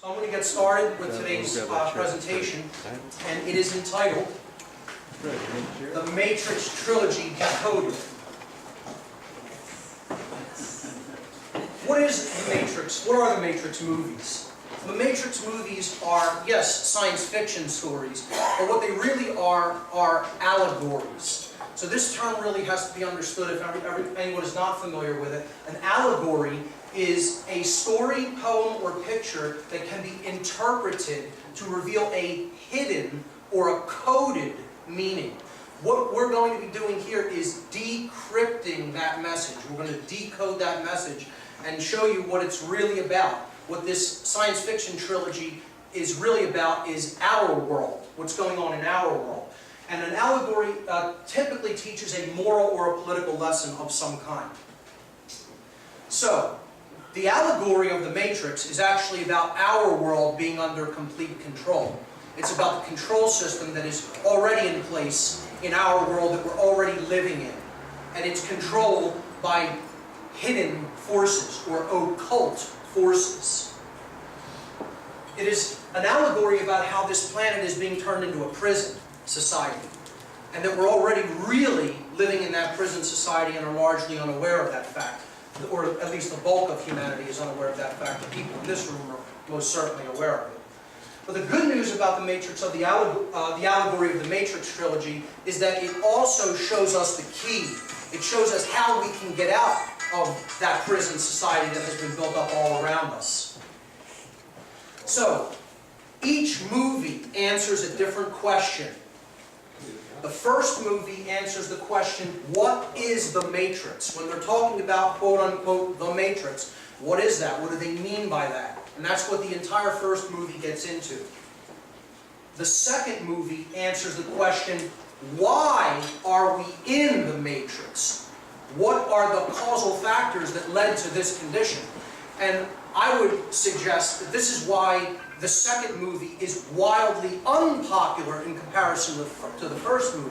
So I'm going to get started with today's presentation, and it is entitled The Matrix Trilogy Decoded. What is the Matrix? What are the Matrix movies? The Matrix movies are, yes, science fiction stories, but what they really are allegories. So this term really has to be understood if anyone is not familiar with it. An allegory is a story, poem, or picture that can be interpreted to reveal a hidden or a coded meaning. What we're going to be doing here is decrypting that message. We're going to decode that message and show you what it's really about. What this science fiction trilogy is really about is our world, what's going on in our world. And an allegory typically teaches a moral or a political lesson of some kind. So, the allegory of the Matrix is actually about our world being under complete control. It's about the control system that is already in place in our world that we're already living in. And it's controlled by hidden forces or occult forces. It is an allegory about how this planet is being turned into a prison society, and that we're already really living in that prison society and are largely unaware of that fact, or at least the bulk of humanity is unaware of that fact. The people in this room are most certainly aware of it. But the good news about the Matrix of the allegory of the Matrix trilogy is that it also shows us the key. It shows us how we can get out of that prison society that has been built up all around us. So, each movie answers a different question. The first movie answers the question, what is the Matrix? When they're talking about, quote-unquote, the Matrix, what is that? What do they mean by that? And that's what the entire first movie gets into. The second movie answers the question, why are we in the Matrix? What are the causal factors that led to this condition? And I would suggest that this is why the second movie is wildly unpopular in comparison to the first movie.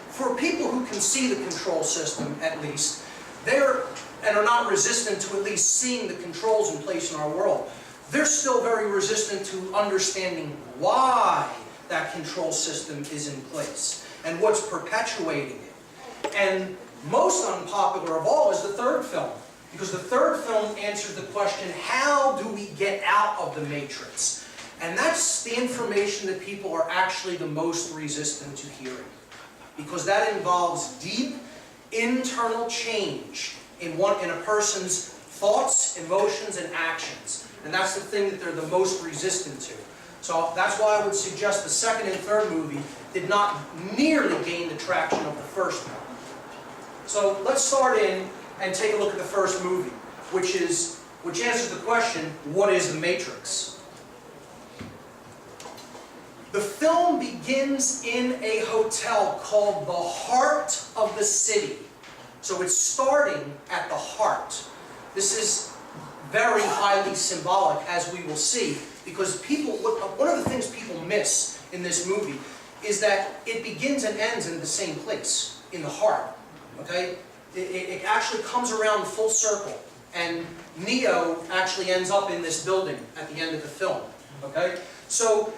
For people who can see the control system, at least, and are not resistant to at least seeing the controls in place in our world, they're still very resistant to understanding why that control system is in place and what's perpetuating it. And most unpopular of all is the third film, because the third film answers the question, how do we get out of the Matrix? And that's the information that people are actually the most resistant to hearing, because that involves deep internal change in a person's thoughts, emotions, and actions. And that's the thing that they're the most resistant to. So that's why I would suggest the second and third movie did not nearly gain the traction of the first one. So let's start in and take a look at the first movie, which answers the question, what is the Matrix? The film begins in a hotel called the Heart of the City. So it's starting at the heart. This is very highly symbolic, as we will see, because one of the things people miss in this movie is that it begins and ends in the same place, in the heart. Okay? It actually comes around full circle, and Neo actually ends up in this building at the end of the film. Okay? So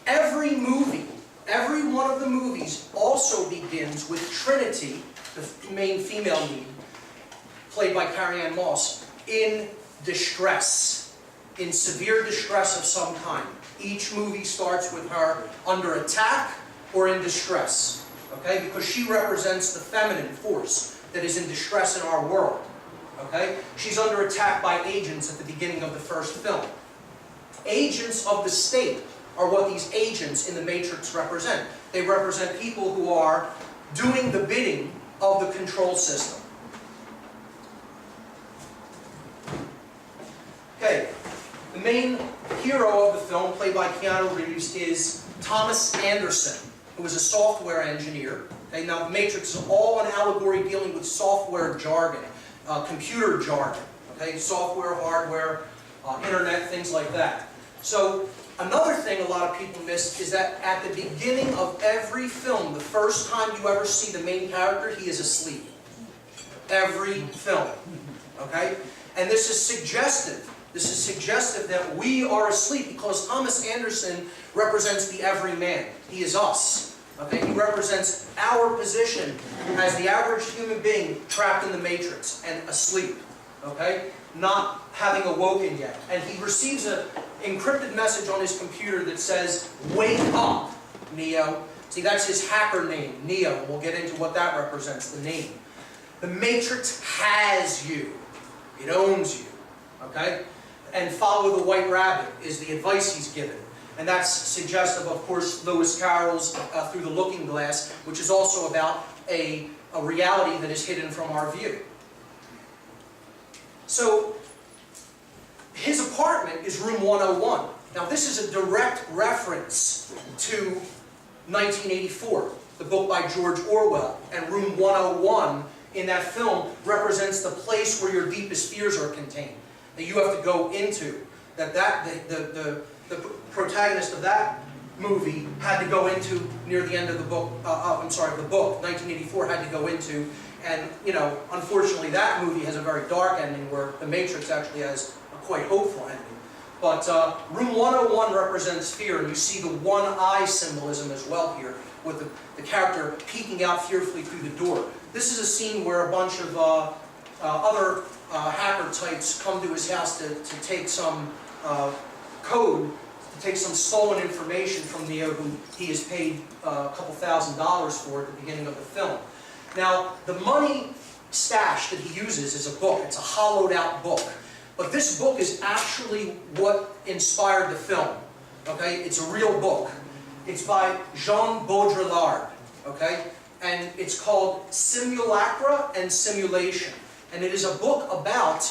every movie, every one of the movies also begins with Trinity, the main female lead, played by Carrie-Anne Moss, in distress, in severe distress of some kind. Each movie starts with her under attack or in distress, okay? Because she represents the feminine force that is in distress in our world, okay? She's under attack by agents at the beginning of the first film. Agents of the state are what these agents in the Matrix represent. They represent people who are doing the bidding of the control system. Okay, the main hero of the film, played by Keanu Reeves, is Thomas Anderson, who is a software engineer. Okay, now, the Matrix is all an allegory dealing with software jargon, computer jargon. Okay, software, hardware, internet, things like that. So, another thing a lot of people miss is that at the beginning of every film, the first time you ever see the main character, he is asleep. Every film. Okay? And this is suggestive This is suggestive that we are asleep because Thomas Anderson represents the everyman. He is us. Okay? He represents our position as the average human being trapped in the matrix and asleep. Okay? Not having awoken yet. And he receives an encrypted message on his computer that says, "Wake up, Neo." See, that's his hacker name, Neo. We'll get into what that represents, the name. The matrix has you. It owns you. Okay? And follow the white rabbit is the advice he's given. And that's suggestive, of course, Lewis Carroll's Through the Looking Glass, which is also about a reality that is hidden from our view. So, his apartment is room 101. Now, this is a direct reference to 1984, the book by George Orwell. And room 101 in that film represents the place where your deepest fears are contained, that you have to go into. The protagonist of that movie had to go into near the end of the book, the book, 1984 had to go into. And, you know, unfortunately that movie has a very dark ending where The Matrix actually has a quite hopeful ending. But room 101 represents fear, and you see the one-eye symbolism as well here, with the character peeking out fearfully through the door. This is a scene where a bunch of other hacker types come to his house to take some code, to take some stolen information from Neo, who he has paid a couple $1,000s for at the beginning of the film. Now, the money stash that he uses is a book. It's a hollowed out book. But this book is actually what inspired the film. Okay? It's a real book. It's by Jean Baudrillard. Okay? And it's called Simulacra and Simulation. And it is a book about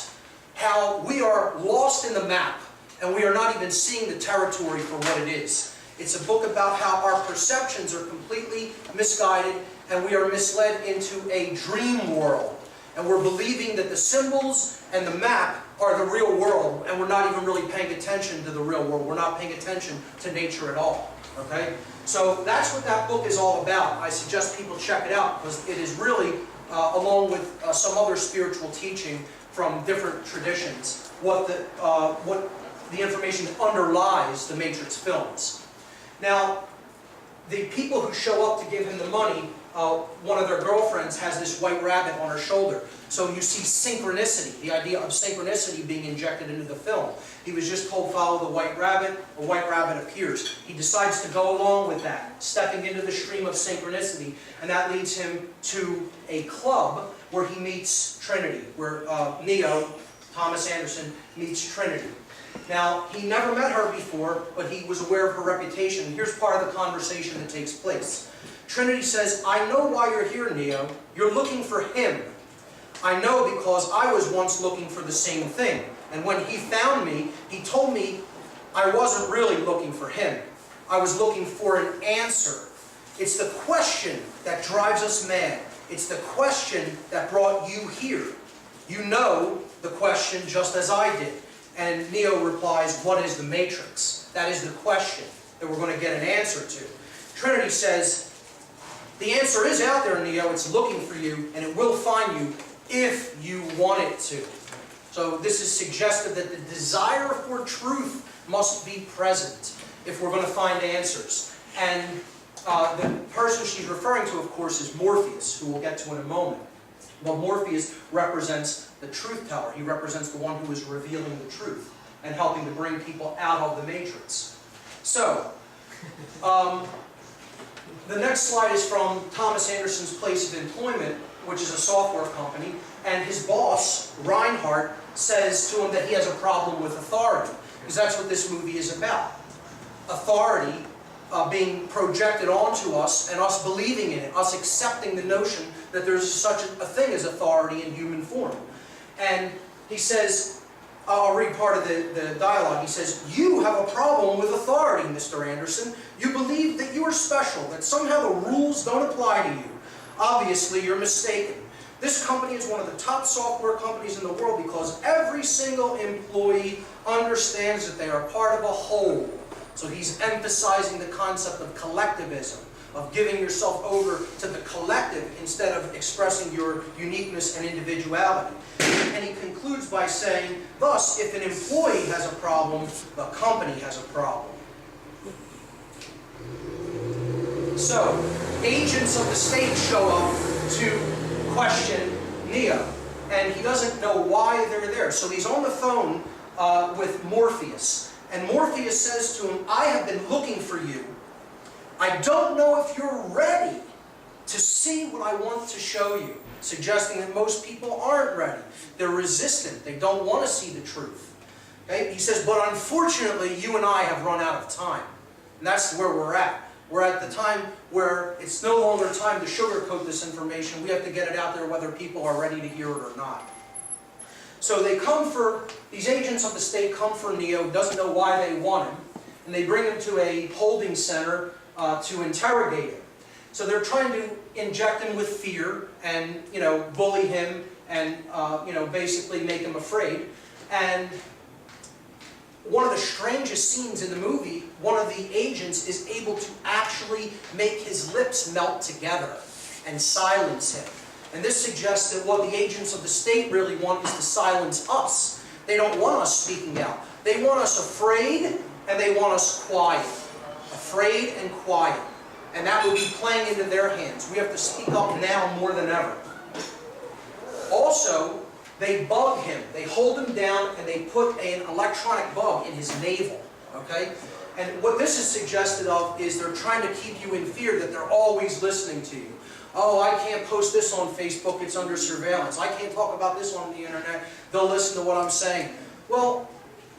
how we are lost in the map and we are not even seeing the territory for what it is. It's a book about how our perceptions are completely misguided and we are misled into a dream world. And we're believing that the symbols and the map are the real world, and we're not even really paying attention to the real world. We're not paying attention to nature at all. Okay? So that's what that book is all about. I suggest people check it out because it is really, along with some other spiritual teaching from different traditions, what the information that underlies the Matrix films. Now, the people who show up to give him the money, one of their girlfriends has this white rabbit on her shoulder. So you see synchronicity, the idea of synchronicity being injected into the film. He was just told, follow the white rabbit, a white rabbit appears. He decides to go along with that, stepping into the stream of synchronicity, and that leads him to a club where he meets Trinity, where Neo, Thomas Anderson, meets Trinity. Now, he never met her before, but he was aware of her reputation. And here's part of the conversation that takes place. Trinity says, I know why you're here, Neo. You're looking for him. I know because I was once looking for the same thing. And when he found me, he told me I wasn't really looking for him. I was looking for an answer. It's the question that drives us mad. It's the question that brought you here. You know the question just as I did. And Neo replies, what is the Matrix? That is the question that we're going to get an answer to. Trinity says, the answer is out there, Neo. It's looking for you, and it will find you if you want it to. So this is suggestive that the desire for truth must be present if we're going to find answers. And the person she's referring to, of course, is Morpheus, who we'll get to in a moment. Well, Morpheus represents the truth teller. He represents the one who is revealing the truth and helping to bring people out of the Matrix. So, the next slide is from Thomas Anderson's place of employment, which is a software company, and his boss, Reinhardt, says to him that he has a problem with authority, because that's what this movie is about. Authority being projected onto us and us believing in it, us accepting the notion that there's such a thing as authority in human form. And he says, I'll read part of the dialogue. He says, you have a problem with authority, Mr. Anderson. You believe that you are special, that somehow the rules don't apply to you. Obviously, you're mistaken. This company is one of the top software companies in the world because every single employee understands that they are part of a whole. So he's emphasizing the concept of collectivism, of giving yourself over to the collective instead of expressing your uniqueness and individuality. And he concludes by saying, thus, if an employee has a problem, the company has a problem. So, agents of the state show up to question Neo, and he doesn't know why they're there. So he's on the phone with Morpheus, and Morpheus says to him, I have been looking for you. I don't know if you're ready to see what I want to show you, suggesting that most people aren't ready. They're resistant. They don't want to see the truth. Okay? He says, but unfortunately, you and I have run out of time. And that's where we're at. We're at the time where it's no longer time to sugarcoat this information. We have to get it out there whether people are ready to hear it or not. So they come for, these agents of the state come for Neo, doesn't know why they want him, and they bring him to a holding center to interrogate him. So they're trying to inject him with fear and, bully him and, basically make him afraid. And one of the strangest scenes in the movie, one of the agents is able to actually make his lips melt together and silence him. And this suggests that what the agents of the state really want is to silence us. They don't want us speaking out. They want us afraid and they want us quiet. Afraid and quiet. And that would be playing into their hands. We have to speak up now more than ever. Also, they bug him. They hold him down and they put an electronic bug in his navel. Okay? And what this is suggested of is they're trying to keep you in fear that they're always listening to you. Oh, I can't post this on Facebook, it's under surveillance. I can't talk about this on the internet, they'll listen to what I'm saying. Well,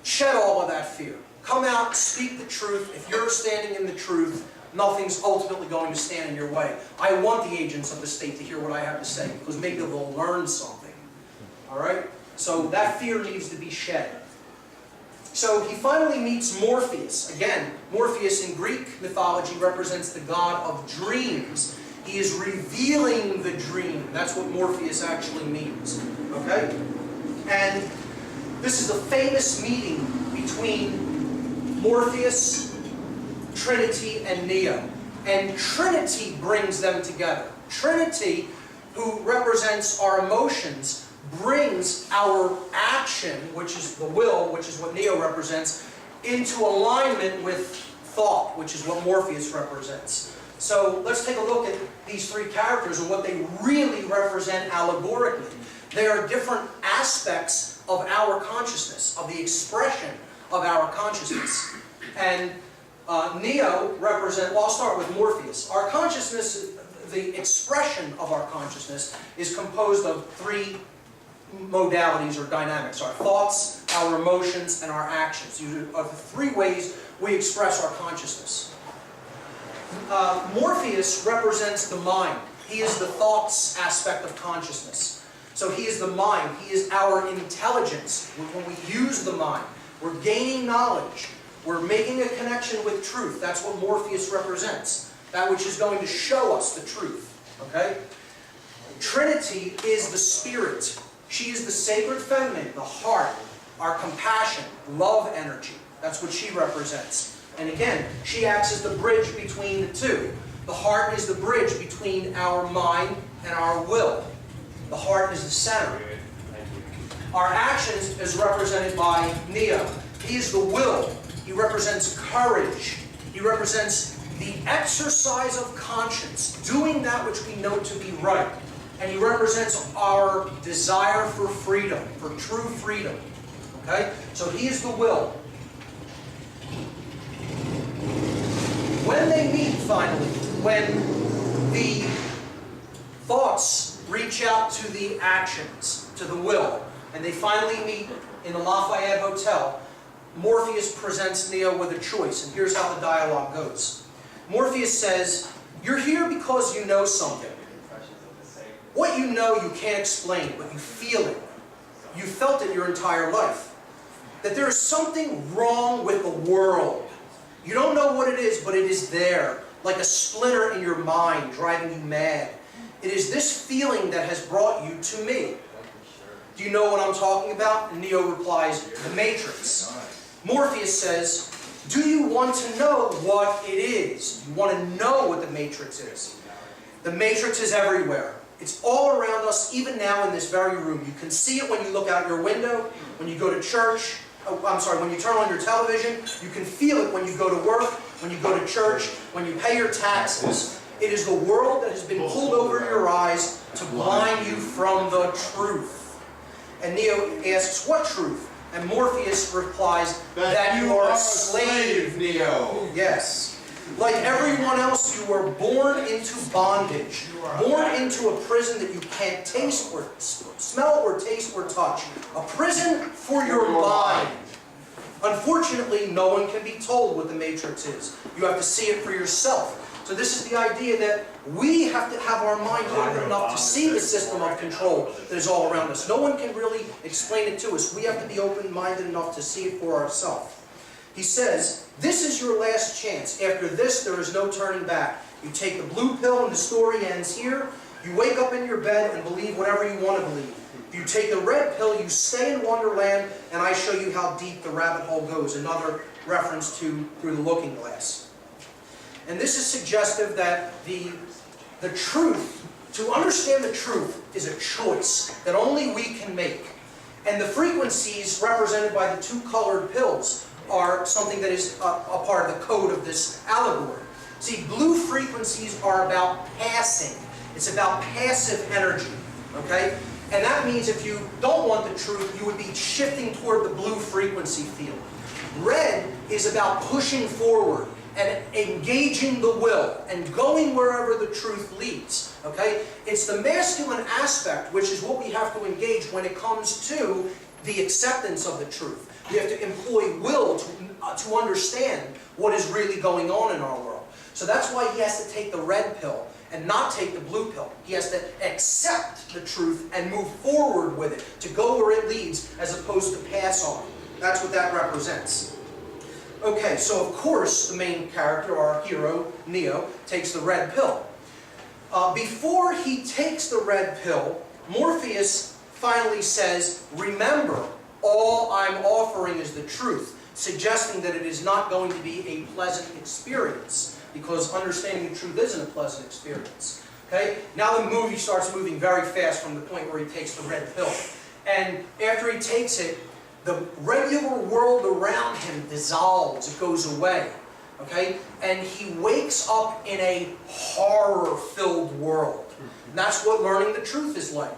shed all of that fear. Come out, speak the truth. If you're standing in the truth, nothing's ultimately going to stand in your way. I want the agents of the state to hear what I have to say, because maybe they'll learn something. Alright? So that fear needs to be shed. So he finally meets Morpheus. Again, Morpheus in Greek mythology represents the god of dreams. He is revealing the dream. That's what Morpheus actually means. Okay? And this is a famous meeting between Morpheus, Trinity, and Neo. And Trinity brings them together. Trinity, who represents our emotions, brings our action, which is the will, which is what Neo represents, into alignment with thought, which is what Morpheus represents. So let's take a look at these three characters and what they really represent allegorically. They are different aspects of our consciousness, of the expression of our consciousness. And Neo represents, well, I'll start with Morpheus. Our consciousness, the expression of our consciousness, is composed of three modalities or dynamics: our thoughts, our emotions, and our actions. These are the three ways we express our consciousness. Morpheus represents the mind. He is the thoughts aspect of consciousness. So he is the mind. He is our intelligence. When we use the mind, we're gaining knowledge. We're making a connection with truth. That's what Morpheus represents. That which is going to show us the truth. Okay? Trinity is the spirit. She is the sacred feminine, the heart, our compassion, love energy. That's what she represents. And again, she acts as the bridge between the two. The heart is the bridge between our mind and our will. The heart is the center. Our actions is represented by Neo. He is the will. He represents courage. He represents the exercise of conscience, doing that which we know to be right. And he represents our desire for freedom, for true freedom. Okay? So he is the will. When they meet finally, when the thoughts reach out to the actions, to the will, and they finally meet in the Lafayette Hotel, Morpheus presents Neo with a choice, and here's how the dialogue goes. Morpheus says, "You're here because you know something. What you know you can't explain, but you feel it. You felt it your entire life. That there is something wrong with the world. You don't know what it is, but it is there, like a splinter in your mind, driving you mad. It is this feeling that has brought you to me. Do you know what I'm talking about?" And Neo replies, "The Matrix." Morpheus says, Do you want to know what it is? You want to know what the matrix is. The matrix is everywhere. It's all around us, even now in this very room. You can see it when you look out your window, when you go to church. When you turn on your television. You can feel it when you go to work, when you go to church, when you pay your taxes. It is the world that has been pulled over your eyes to blind you from the truth. And Neo asks, what truth? And Morpheus replies, that you are a slave, Neo. Yes. Like everyone else, you were born into bondage. Born into a prison that you can't taste or smell or taste or touch. A prison for your mind. Unfortunately, no one can be told what the matrix is. You have to see it for yourself. So this is the idea that we have to have our mind open enough to see the system of control that is all around us. No one can really explain it to us. We have to be open-minded enough to see it for ourselves. He says, this is your last chance. After this, there is no turning back. You take the blue pill and the story ends here. You wake up in your bed and believe whatever you want to believe. If you take the red pill, you stay in Wonderland, and I show you how deep the rabbit hole goes. Another reference to Through the Looking Glass. And this is suggestive that the truth, to understand the truth, is a choice that only we can make. And the frequencies represented by the two colored pills are something that is a part of the code of this allegory. See, blue frequencies are about passing. It's about passive energy, okay? And that means if you don't want the truth, you would be shifting toward the blue frequency field. Red is about pushing forward and engaging the will and going wherever the truth leads, okay? It's the masculine aspect, which is what we have to engage when it comes to the acceptance of the truth. We have to employ will to understand what is really going on in our world. So that's why he has to take the red pill and not take the blue pill. He has to accept the truth and move forward with it, to go where it leads as opposed to pass on. That's what that represents. Okay, so of course the main character, our hero, Neo, takes the red pill. Before he takes the red pill, Morpheus finally says, remember, all I'm offering is the truth, suggesting that it is not going to be a pleasant experience, because understanding the truth isn't a pleasant experience. Okay? Now the movie starts moving very fast from the point where he takes the red pill. And after he takes it, the regular world around him dissolves, it goes away. Okay? And he wakes up in a horror-filled world. And that's what learning the truth is like.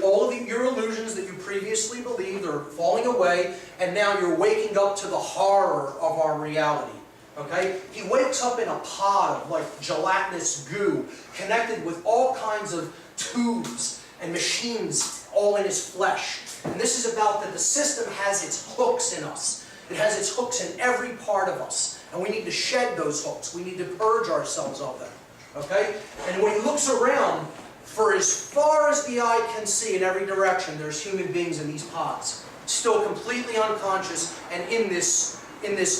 All of your illusions that you previously believed are falling away, and now you're waking up to the horror of our reality. Okay? He wakes up in a pod of like gelatinous goo, connected with all kinds of tubes and machines all in his flesh. And this is about that the system has its hooks in us. It has its hooks in every part of us. And we need to shed those hooks. We need to purge ourselves of them. Okay? And when he looks around, for as far as the eye can see in every direction, there's human beings in these pods. Still completely unconscious and in this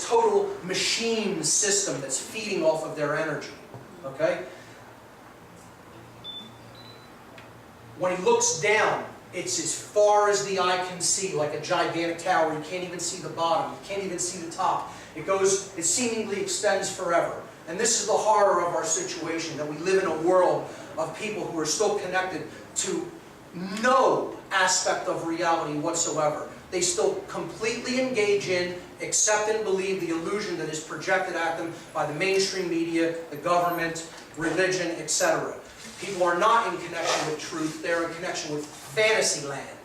total machine system that's feeding off of their energy. Okay? When he looks down, it's as far as the eye can see, like a gigantic tower. You can't even see the bottom. You can't even see the top. It seemingly extends forever. And this is the horror of our situation, that we live in a world of people who are still connected to no aspect of reality whatsoever. They still completely engage in, accept and believe the illusion that is projected at them by the mainstream media, the government, religion, etc. People are not in connection with truth, they're in connection with fantasy land.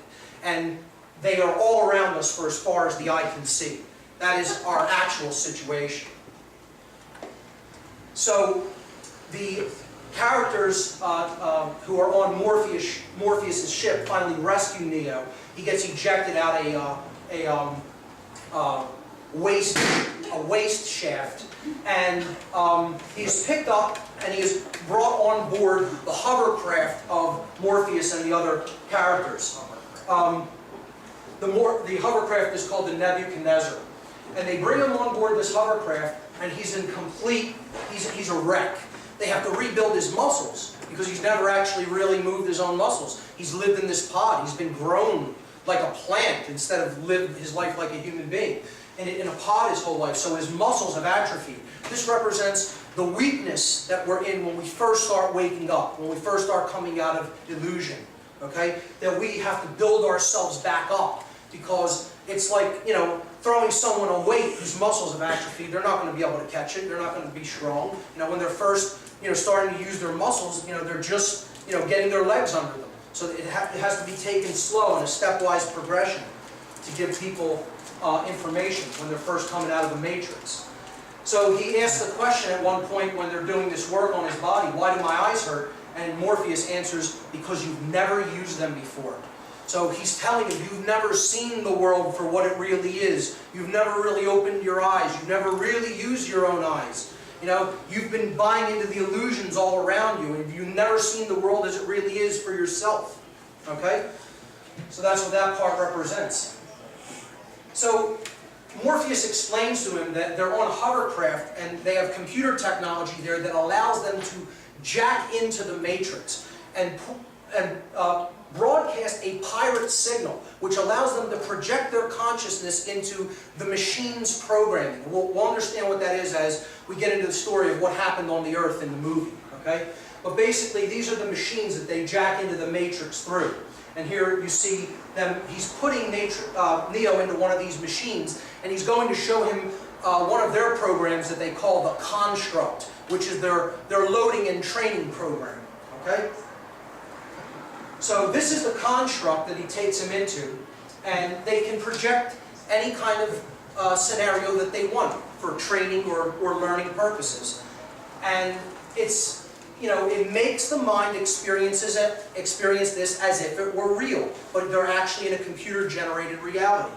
And they are all around us for as far as the eye can see. That is our actual situation. So the characters who are on Morpheus' ship finally rescue Neo. He gets ejected out a waste shaft, and he's picked up and he is brought on board the hovercraft of Morpheus and the other characters. The hovercraft is called the Nebuchadnezzar, and they bring him on board this hovercraft, and he's a wreck. They have to rebuild his muscles because he's never actually really moved his own muscles. He's lived in this pod. He's been grown like a plant instead of lived his life like a human being. in a pod his whole life, so his muscles have atrophied. This represents the weakness that we're in when we first start waking up, when we first start coming out of illusion. Okay? That we have to build ourselves back up, because it's like, throwing someone a weight whose muscles have atrophied. They're not going to be able to catch it. They're not going to be strong. When they're first, starting to use their muscles, they're just, getting their legs under them. So it has to be taken slow in a stepwise progression to give people information when they're first coming out of the matrix. So he asked the question at one point when they're doing this work on his body, why do my eyes hurt? And Morpheus answers, because you've never used them before. So he's telling him, you've never seen the world for what it really is. You've never really opened your eyes. You've never really used your own eyes. You've been buying into the illusions all around you, and you've never seen the world as it really is for yourself. Okay? So that's what that part represents. So Morpheus explains to him that they're on a hovercraft, and they have computer technology there that allows them to jack into the matrix and broadcast a pirate signal, which allows them to project their consciousness into the machine's programming. We'll understand what that is as we get into the story of what happened on the Earth in the movie. Okay? But basically, these are the machines that they jack into the matrix through. And here you see them, he's putting Neo into one of these machines, and he's going to show him one of their programs that they call the Construct, which is their loading and training program. Okay? So this is the construct that he takes him into, and they can project any kind of scenario that they want for training or learning purposes. And it's, it makes the mind experience this as if it were real, but they're actually in a computer-generated reality.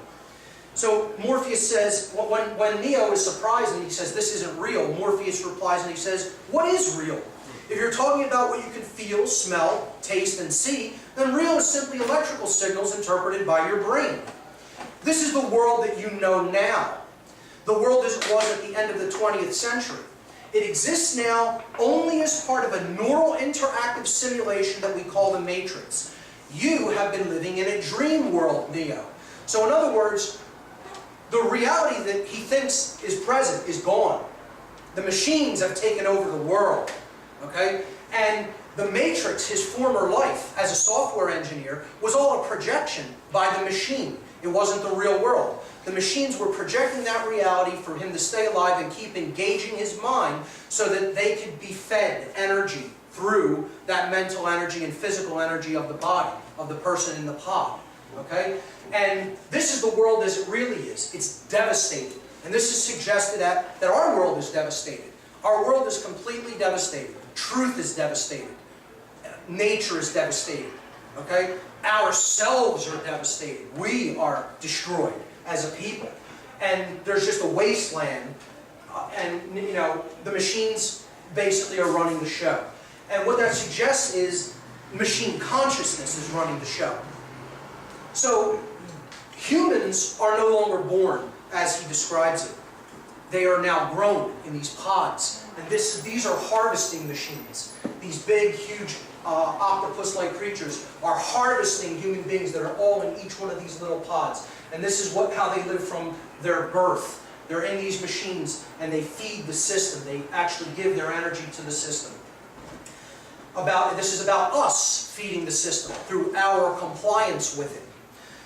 So Morpheus says, when Neo is surprised and he says, this isn't real, Morpheus replies and he says, what is real? If you're talking about what you can feel, smell, taste, and see, then real is simply electrical signals interpreted by your brain. This is the world that you know now. The world as it was at the end of the 20th century. It exists now only as part of a neural interactive simulation that we call the Matrix. You have been living in a dream world, Neo. So in other words, the reality that he thinks is present is gone. The machines have taken over the world. Okay? And the Matrix, his former life as a software engineer, was all a projection by the machine. It wasn't the real world. The machines were projecting that reality for him to stay alive and keep engaging his mind so that they could be fed energy through that mental energy and physical energy of the body, of the person in the pod. Okay? And this is the world as it really is. It's devastated. And this is suggested that our world is devastated. Our world is completely devastated. Truth is devastated. Nature is devastated. Okay? Ourselves are devastated. We are destroyed as a people. And there's just a wasteland. And, the machines basically are running the show. And what that suggests is machine consciousness is running the show. So, humans are no longer born as he describes it. They are now grown in these pods. And these are harvesting machines. These big, huge octopus-like creatures are harvesting human beings that are all in each one of these little pods. And this is how they live from their birth. They're in these machines and they feed the system. They actually give their energy to the system. This is about us feeding the system through our compliance with it.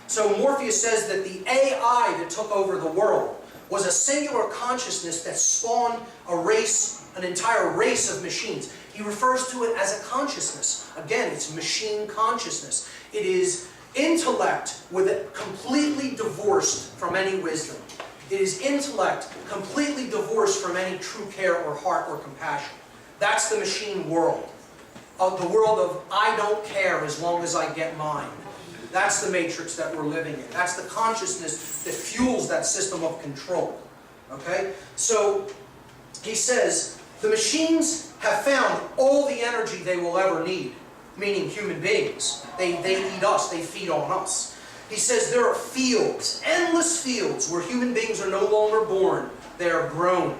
So Morpheus says that the AI that took over the world was a singular consciousness that spawned an entire race of machines. He refers to it as a consciousness. Again, it's machine consciousness. It is intellect with it completely divorced from any wisdom. It is intellect completely divorced from any true care or heart or compassion. That's the machine world. The world of I don't care as long as I get mine. That's the matrix that we're living in. That's the consciousness that fuels that system of control. Okay? So, he says, the machines have found all the energy they will ever need, meaning human beings. They eat us, they feed on us. He says there are fields, endless fields, where human beings are no longer born, they are grown.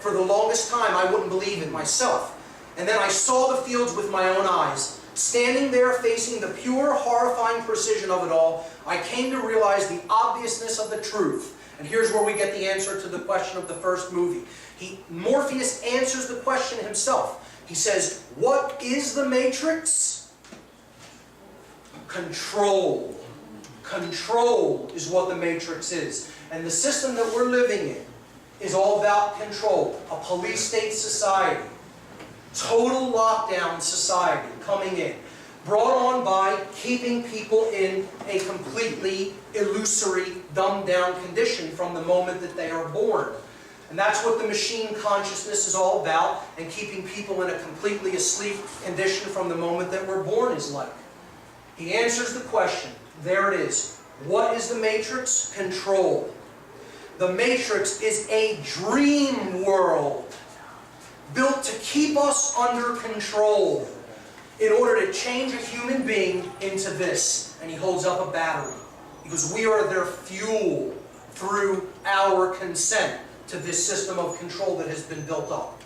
For the longest time, I wouldn't believe it myself. And then I saw the fields with my own eyes. Standing there facing the pure, horrifying precision of it all, I came to realize the obviousness of the truth. And here's where we get the answer to the question of the first movie. Morpheus answers the question himself. He says, what is the matrix? Control. Control is what the matrix is. And the system that we're living in is all about control. A police state society. Total lockdown society coming in. Brought on by keeping people in a completely illusory, dumbed down condition from the moment that they are born. And that's what the machine consciousness is all about, and keeping people in a completely asleep condition from the moment that we're born is like. He answers the question. There it is. What is the matrix? Control. The matrix is a dream world built to keep us under control in order to change a human being into this. And he holds up a battery because we are their fuel through our consent to this system of control that has been built up.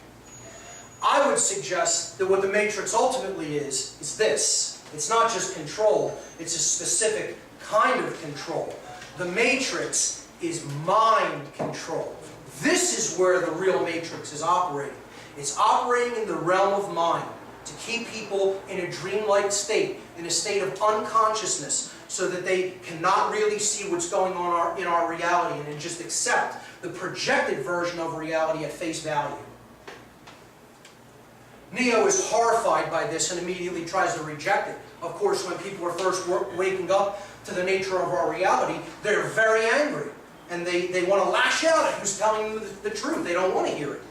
I would suggest that what the matrix ultimately is this. It's not just control, it's a specific kind of control. The matrix is mind control. This is where the real matrix is operating. It's operating in the realm of mind to keep people in a dreamlike state, in a state of unconsciousness, so that they cannot really see what's going on in our reality and just accept the projected version of reality at face value. Neo is horrified by this and immediately tries to reject it. Of course, when people are first waking up to the nature of our reality, they're very angry. And they want to lash out at who's telling them the truth. They don't want to hear it.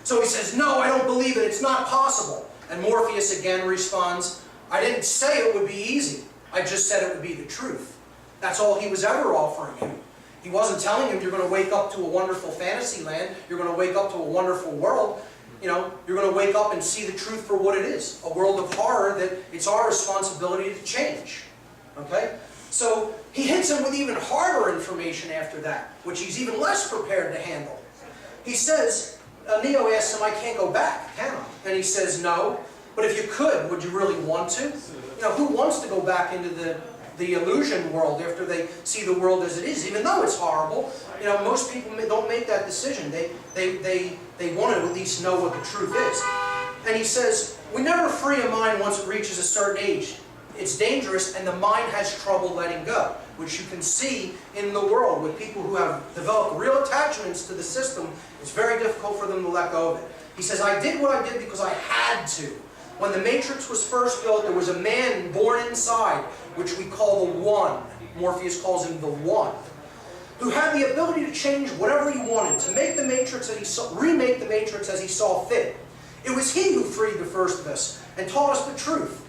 So he says, no, I don't believe it. It's not possible. And Morpheus again responds, I didn't say it would be easy. I just said it would be the truth. That's all he was ever offering him. He wasn't telling him you're going to wake up to a wonderful fantasy land. You're going to wake up to a wonderful world. You know, you're going to wake up and see the truth for what it is. A world of horror that it's our responsibility to change. Okay? So he hits him with even harder information after that, which he's even less prepared to handle. He says, Neo asks him, I can't go back, can I? And he says, no. But if you could, would you really want to? You know, who wants to go back into the illusion world after they see the world as it is, even though it's horrible? You know, most people don't make that decision. They want to at least know what the truth is. And he says, we never free a mind once it reaches a certain age. It's dangerous, and the mind has trouble letting go, which you can see in the world with people who have developed real attachments to the system. It's very difficult for them to let go of it. He says, I did what I did because I had to. When the Matrix was first built, there was a man born inside, which we call the One. Morpheus calls him the One, who had the ability to change whatever he wanted, to make the Matrix as he saw, remake the Matrix as he saw fit. It was he who freed the first of us and taught us the truth.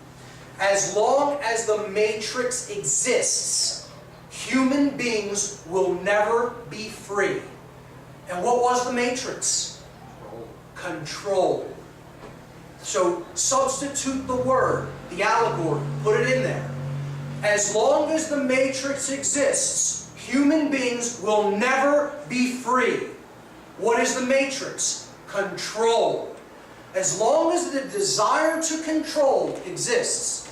As long as the Matrix exists, human beings will never be free. And what was the Matrix? Control. So substitute the word, the allegory, put it in there. As long as the Matrix exists, human beings will never be free. What is the Matrix? Control. As long as the desire to control exists,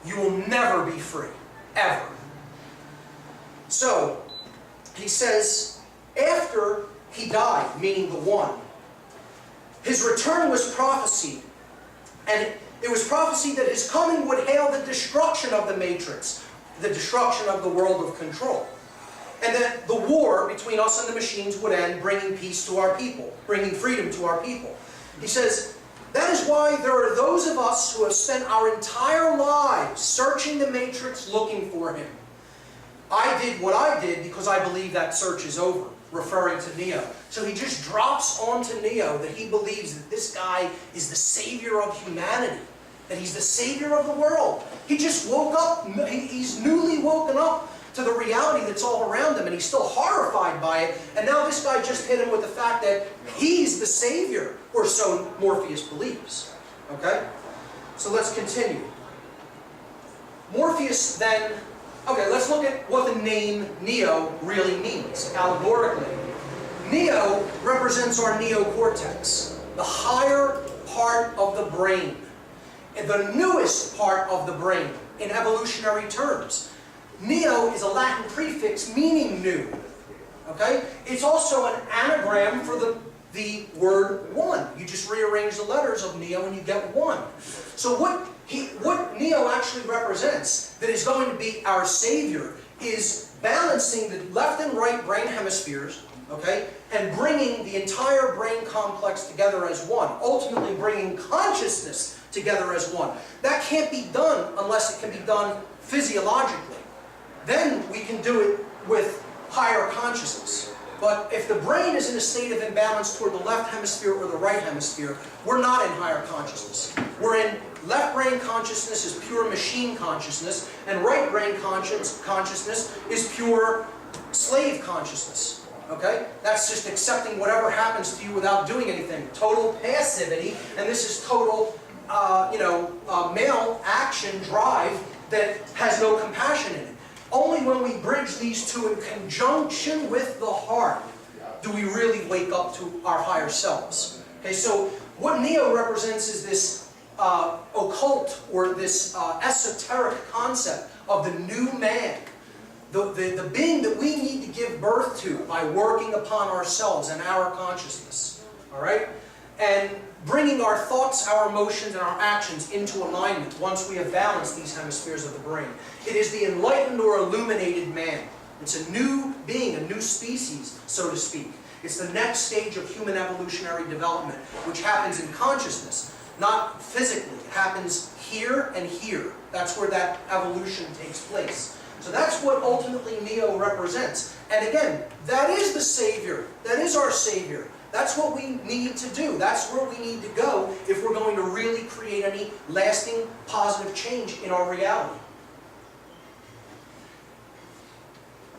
you will never be free, ever. So, he says, after he died, meaning the One, his return was prophesied. And it was prophesied that his coming would hail the destruction of the Matrix, the destruction of the world of control. And that the war between us and the machines would end, bringing peace to our people, bringing freedom to our people. He says, that is why there are those of us who have spent our entire lives searching the Matrix looking for him. I did what I did because I believe that search is over, referring to Neo. So he just drops onto Neo that he believes that this guy is the savior of humanity, that he's the savior of the world. He just woke up, he's newly woken up to the reality that's all around him, and he's still horrified by it. And now this guy just hit him with the fact that he's the savior, or so Morpheus believes. Okay? So let's continue. Morpheus then, okay, let's look at what the name Neo really means, allegorically. Neo represents our neocortex, the higher part of the brain, and the newest part of the brain in evolutionary terms. Neo is a Latin prefix meaning new. Okay? It's also an anagram for the word one. You just rearrange the letters of Neo and you get one. So what Neo actually represents, that is going to be our Savior, is balancing the left and right brain hemispheres, okay, and bringing the entire brain complex together as one, ultimately bringing consciousness together as one. That can't be done unless it can be done physiologically. Then we can do it with higher consciousness. But if the brain is in a state of imbalance toward the left hemisphere or the right hemisphere, we're not in higher consciousness. We're in left brain consciousness is pure machine consciousness, and right brain consciousness is pure slave consciousness. Okay? That's just accepting whatever happens to you without doing anything. Total passivity, and this is total, male action drive that has no compassion in it. Only when we bridge these two in conjunction with the heart do we really wake up to our higher selves. Okay, so what Neo represents is this occult or this esoteric concept of the new man, the being that we need to give birth to by working upon ourselves and our consciousness. All right? And bringing our thoughts, our emotions, and our actions into alignment once we have balanced these hemispheres of the brain. It is the enlightened or illuminated man. It's a new being, a new species, so to speak. It's the next stage of human evolutionary development, which happens in consciousness, not physically. It happens here and here. That's where that evolution takes place. So that's what ultimately Neo represents. And again, that is the Savior. That is our Savior. That's what we need to do. That's where we need to go if we're going to really create any lasting positive change in our reality.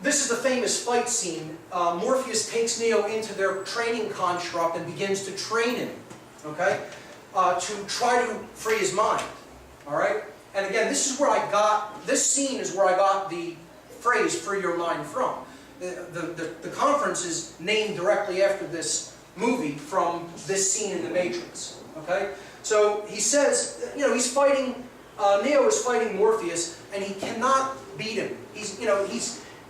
This is the famous fight scene. Morpheus takes Neo into their training construct and begins to train him, okay, to try to free his mind. All right? And again, this scene is where I got the phrase "free your mind" from. The conference is named directly after this movie from this scene in The Matrix. Okay? So he says, he's fighting, Neo is fighting Morpheus, and he cannot beat him. He's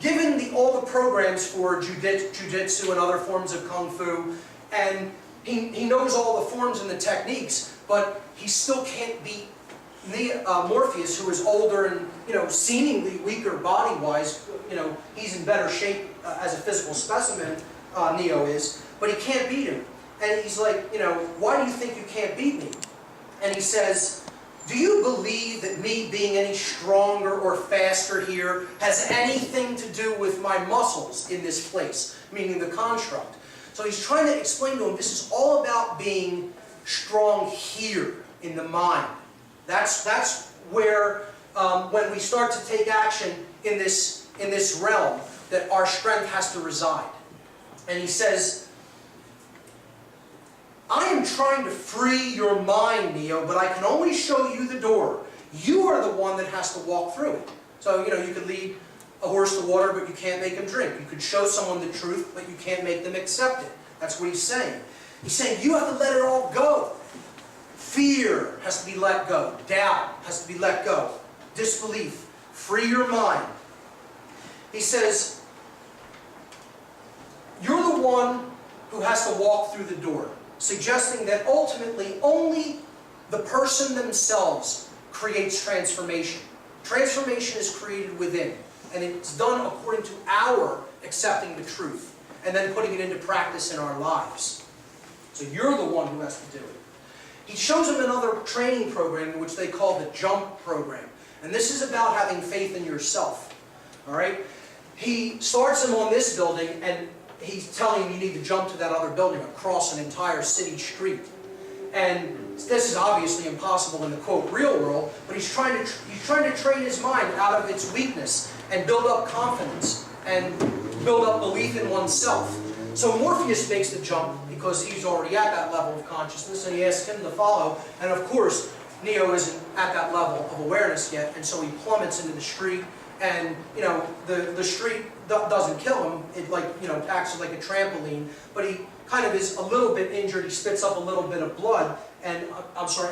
given all the programs for jiu-jitsu and other forms of kung fu, and he knows all the forms and the techniques, but he still can't beat Morpheus, who is older and seemingly weaker body-wise. He's in better shape as a physical specimen. Neo is, but he can't beat him. And he's like, why do you think you can't beat me? And he says, do you believe that me being any stronger or faster here has anything to do with my muscles in this place, meaning the construct? So he's trying to explain to him this is all about being strong here in the mind. That's where, when we start to take action in this realm, that our strength has to reside. And he says, I am trying to free your mind, Neo, but I can only show you the door. You are the one that has to walk through it. So, you could lead a horse to water, but you can't make him drink. You could show someone the truth, but you can't make them accept it. That's what he's saying. He's saying you have to let it all go. Fear has to be let go. Doubt has to be let go. Disbelief. Free your mind. He says, you're the one who has to walk through the door, suggesting that ultimately only the person themselves creates transformation. Transformation is created within, and it's done according to our accepting the truth and then putting it into practice in our lives. So you're the one who has to do it. He shows them another training program, which they call the JUMP program. And this is about having faith in yourself. All right? He starts them on this building, and he's telling him you need to jump to that other building across an entire city street. And this is obviously impossible in the, quote, real world, but he's trying to train his mind out of its weakness and build up confidence and build up belief in oneself. So Morpheus makes the jump because he's already at that level of consciousness, and he asks him to follow. And of course, Neo isn't at that level of awareness yet, and so he plummets into the street. And the street doesn't kill him. It acts like a trampoline, but he kind of is a little bit injured. He spits up a little bit of blood, and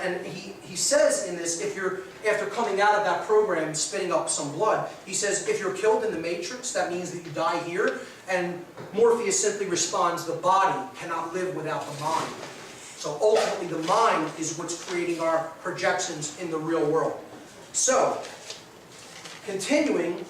and he says in this, if you're, after coming out of that program, spitting up some blood, he says, if you're killed in the Matrix, that means that you die here, and Morpheus simply responds, the body cannot live without the mind. So ultimately the mind is what's creating our projections in the real world. So, continuing,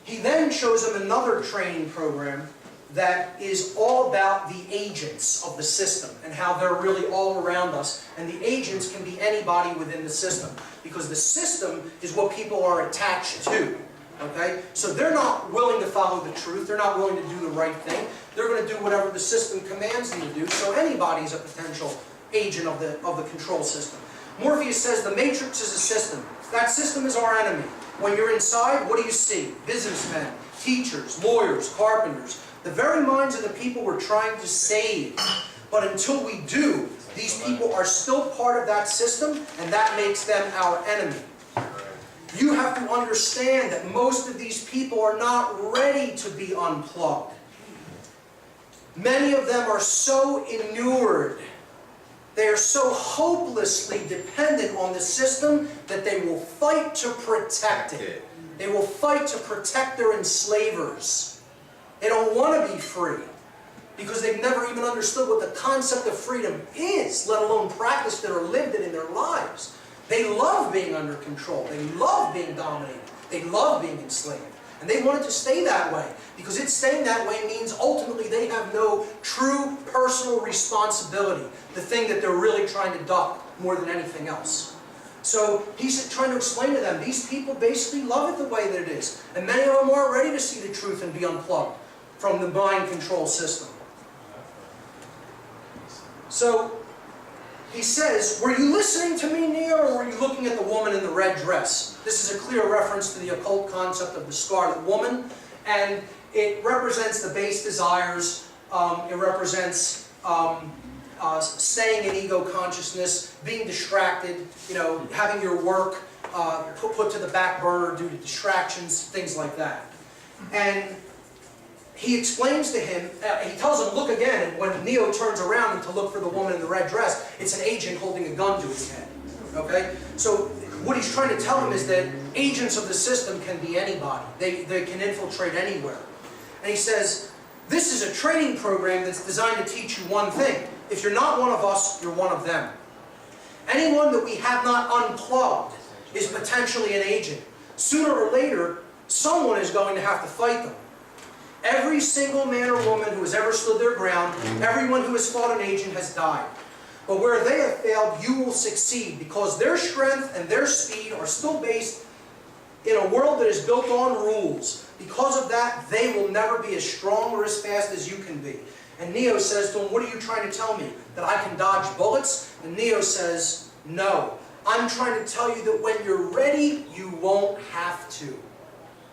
he then shows him another training program that is all about the agents of the system and how they're really all around us. And the agents can be anybody within the system, because the system is what people are attached to. Okay? So they're not willing to follow the truth. They're not willing to do the right thing. They're going to do whatever the system commands them to do. So anybody is a potential agent of the control system. Morpheus says the Matrix is a system. That system is our enemy. When you're inside, what do you see? Businessmen, teachers, lawyers, carpenters. The very minds of the people we're trying to save. But until we do, these people are still part of that system, and that makes them our enemy. You have to understand that most of these people are not ready to be unplugged. Many of them are so inured, they are so hopelessly dependent on the system that they will fight to protect it. They will fight to protect their enslavers. They don't want to be free because they've never even understood what the concept of freedom is, let alone practiced it or lived it in their lives. They love being under control. They love being dominated. They love being enslaved. And they want it to stay that way, because it staying that way means ultimately they have no true personal responsibility, the thing that they're really trying to duck more than anything else. So he's trying to explain to them, these people basically love it the way that it is. And many of them aren't ready to see the truth and be unplugged from the mind control system. So he says, were you listening to me, Neo, or were you looking at the woman in the red dress? This is a clear reference to the occult concept of the Scarlet Woman, and it represents the base desires. It represents staying in ego consciousness, being distracted, having your work put to the back burner due to distractions, things like that. And he explains to him, he tells him, look again, and when Neo turns around to look for the woman in the red dress, it's an agent holding a gun to his head. Okay? So what he's trying to tell him is that agents of the system can be anybody. They can infiltrate anywhere. And he says, this is a training program that's designed to teach you one thing. If you're not one of us, you're one of them. Anyone that we have not unplugged is potentially an agent. Sooner or later, someone is going to have to fight them. Every single man or woman who has ever stood their ground, everyone who has fought an agent has died. But where they have failed, you will succeed, because their strength and their speed are still based in a world that is built on rules. Because of that, they will never be as strong or as fast as you can be. And Neo says to him, what are you trying to tell me? That I can dodge bullets? And Neo says, no. I'm trying to tell you that when you're ready, you won't have to.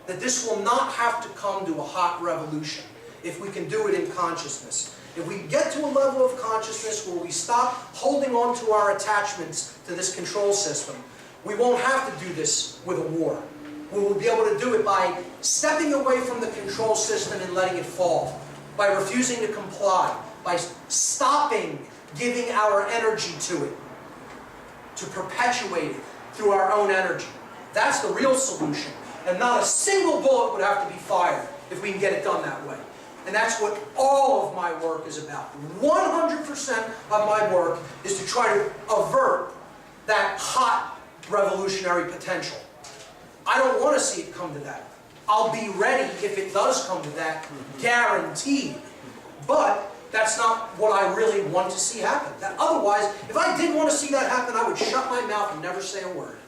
That this will not have to come to a hot revolution if we can do it in consciousness. If we get to a level of consciousness where we stop holding on to our attachments to this control system, we won't have to do this with a war. We will be able to do it by stepping away from the control system and letting it fall, by refusing to comply, by stopping giving our energy to it, to perpetuate it through our own energy. That's the real solution. And not a single bullet would have to be fired if we can get it done that way. And that's what all of my work is about. 100% of my work is to try to avert that hot revolutionary potential. I don't want to see it come to that. I'll be ready if it does come to that, guaranteed. But that's not what I really want to see happen. Otherwise, if I did want to see that happen, I would shut my mouth and never say a word.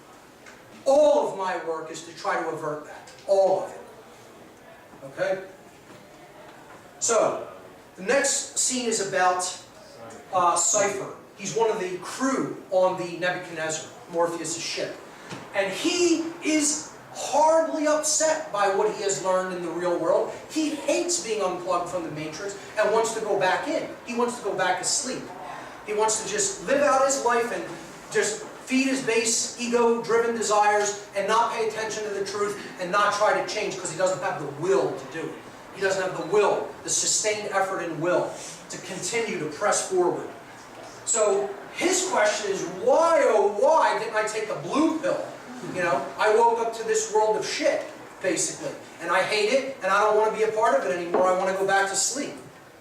All of my work is to try to avert that. All of it. Okay? So, the next scene is about Cypher. He's one of the crew on the Nebuchadnezzar, Morpheus' ship. And he is hardly upset by what he has learned in the real world. He hates being unplugged from the Matrix and wants to go back in. He wants to go back asleep. He wants to just live out his life and just feed his base, ego-driven desires, and not pay attention to the truth, and not try to change because he doesn't have the will to do it. He doesn't have the will, the sustained effort and will to continue to press forward. So his question is, why, oh why, didn't I take the blue pill? You know, I woke up to this world of shit, basically. And I hate it, and I don't want to be a part of it anymore. I want to go back to sleep.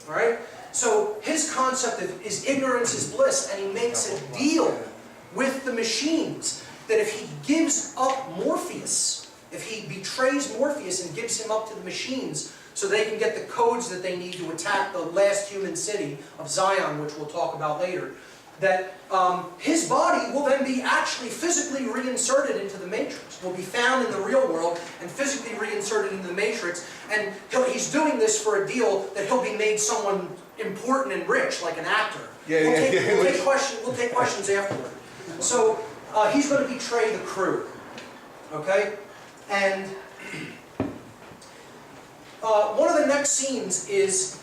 All right? So his concept is ignorance is bliss, and he makes a deal with the machines that if he gives up Morpheus, if he betrays Morpheus and gives him up to the machines so they can get the codes that they need to attack the last human city of Zion, which we'll talk about later, that his body will then be actually physically reinserted into the Matrix, will be found in the real world and physically reinserted into the Matrix, and he's doing this for a deal that he'll be made someone important and rich, like an actor. We'll take questions afterward. So he's going to betray the crew, okay? And one of the next scenes is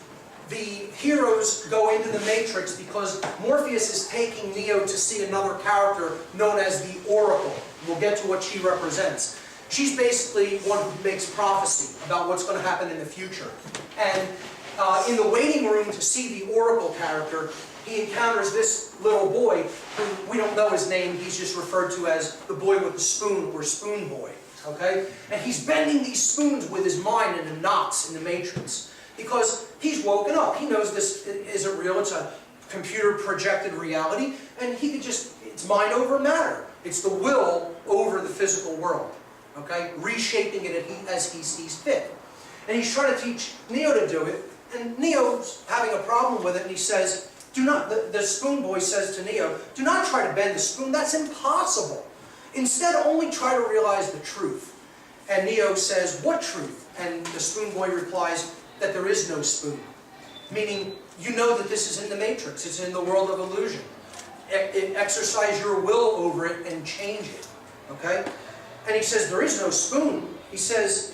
the heroes go into the Matrix because Morpheus is taking Neo to see another character known as the Oracle. We'll get to what she represents. She's basically one who makes prophecy about what's going to happen in the future. And in the waiting room to see the Oracle character, he encounters this little boy who we don't know his name. He's just referred to as the boy with the spoon, or Spoon Boy. Okay? And he's bending these spoons with his mind into knots in the Matrix. Because he's woken up. He knows this isn't real. It's a computer projected reality. And he could just, it's mind over matter. It's the will over the physical world. Okay? Reshaping it as he sees fit. And he's trying to teach Neo to do it. And Neo's having a problem with it. And he says, do not, the Spoon Boy says to Neo, do not try to bend the spoon. That's impossible. Instead, only try to realize the truth. And Neo says, what truth? And the Spoon Boy replies, that there is no spoon. Meaning, you know that this is in the Matrix. It's in the world of illusion. Exercise your will over it and change it. Okay? And he says, there is no spoon. He says,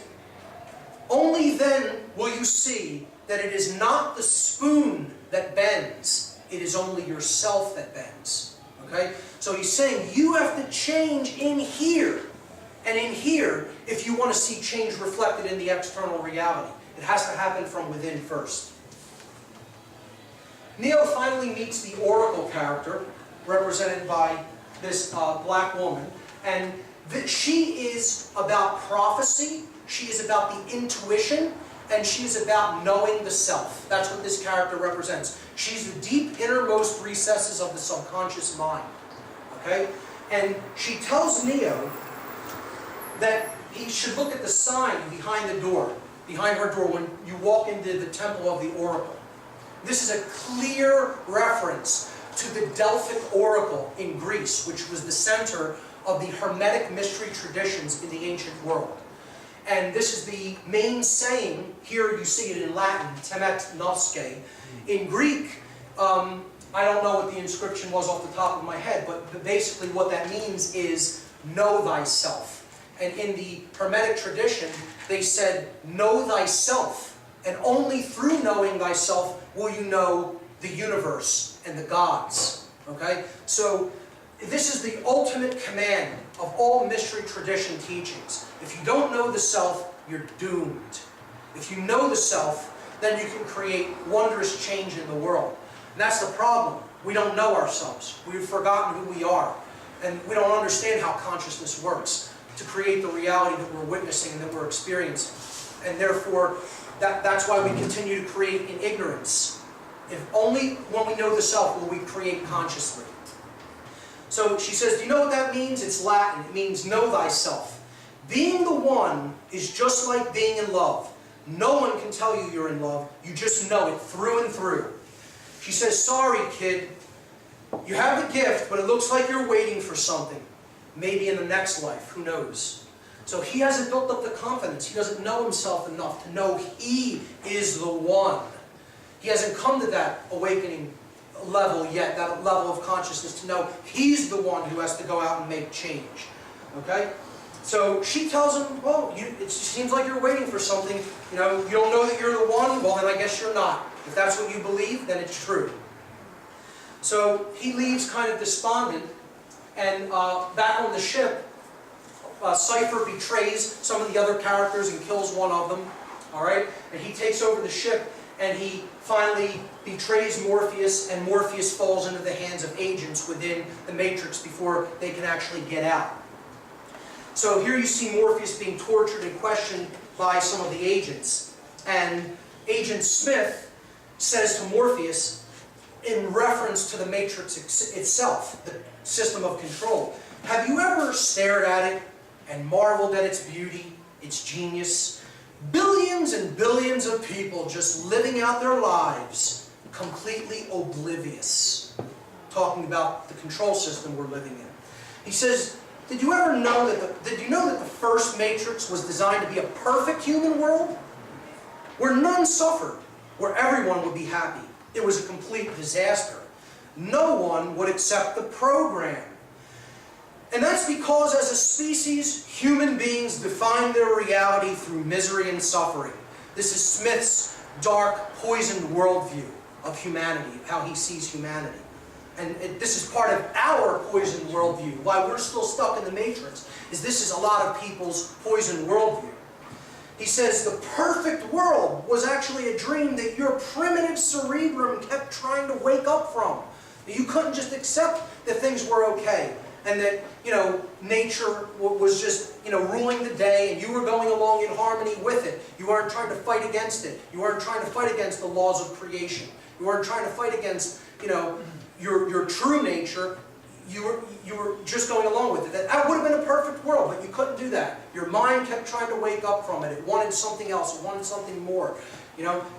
only then will you see that it is not the spoon that bends. It is only yourself that bends. Okay? So he's saying, you have to change in here. And in here, if you want to see change reflected in the external reality. It has to happen from within first. Neo finally meets the Oracle character, represented by this black woman, and she is about prophecy, she is about the intuition, and she is about knowing the self. That's what this character represents. She's the deep innermost recesses of the subconscious mind. Okay? And she tells Neo that he should look at the sign behind the door. Behind her door when you walk into the temple of the Oracle. This is a clear reference to the Delphic Oracle in Greece, which was the center of the Hermetic mystery traditions in the ancient world. And this is the main saying, here you see it in Latin, temet nosce. In Greek, I don't know what the inscription was off the top of my head, but basically what that means is know thyself. And in the Hermetic tradition, they said, know thyself, and only through knowing thyself will you know the universe and the gods. Okay? So, this is the ultimate command of all mystery tradition teachings. If you don't know the self, you're doomed. If you know the self, then you can create wondrous change in the world. And that's the problem. We don't know ourselves. We've forgotten who we are. And we don't understand how consciousness works to create the reality that we're witnessing and that we're experiencing. And therefore, that's why we continue to create in ignorance. If only when we know the self will we create consciously. So she says, do you know what that means? It's Latin. It means know thyself. Being the one is just like being in love. No one can tell you you're in love. You just know it through and through. She says, sorry, kid. You have the gift, but it looks like you're waiting for something. Maybe in the next life, who knows? So he hasn't built up the confidence. He doesn't know himself enough to know he is the one. He hasn't come to that awakening level yet, that level of consciousness to know he's the one who has to go out and make change. Okay? So she tells him, well, it seems like you're waiting for something. You know, you don't know that you're the one? Well, then I guess you're not. If that's what you believe, then it's true. So he leaves kind of despondent, And back on the ship, Cypher betrays some of the other characters and kills one of them. Alright? And he takes over the ship, and he finally betrays Morpheus, and Morpheus falls into the hands of agents within the Matrix before they can actually get out. So here you see Morpheus being tortured and questioned by some of the agents. And Agent Smith says to Morpheus, in reference to the Matrix itself, the system of control, have you ever stared at it and marveled at its beauty, its genius? Billions and billions of people just living out their lives, completely oblivious. Talking about the control system we're living in. He says, did you know that the first Matrix was designed to be a perfect human world? Where none suffered, where everyone would be happy. It was a complete disaster. No one would accept the program. And that's because as a species, human beings define their reality through misery and suffering. This is Smith's dark, poisoned worldview of humanity, of how he sees humanity. And this is part of our poisoned worldview. Why we're still stuck in the Matrix is this is a lot of people's poisoned worldview. He says the perfect world was actually a dream that your primitive cerebrum kept trying to wake up from. You couldn't just accept that things were okay and that, nature was just, ruling the day and you were going along in harmony with it. You weren't trying to fight against it. You weren't trying to fight against the laws of creation. You weren't trying to fight against, your true nature. You were just going along with it. That would have been a perfect world, but you couldn't do that. Your mind kept trying to wake up from it. It wanted something else. It wanted something more.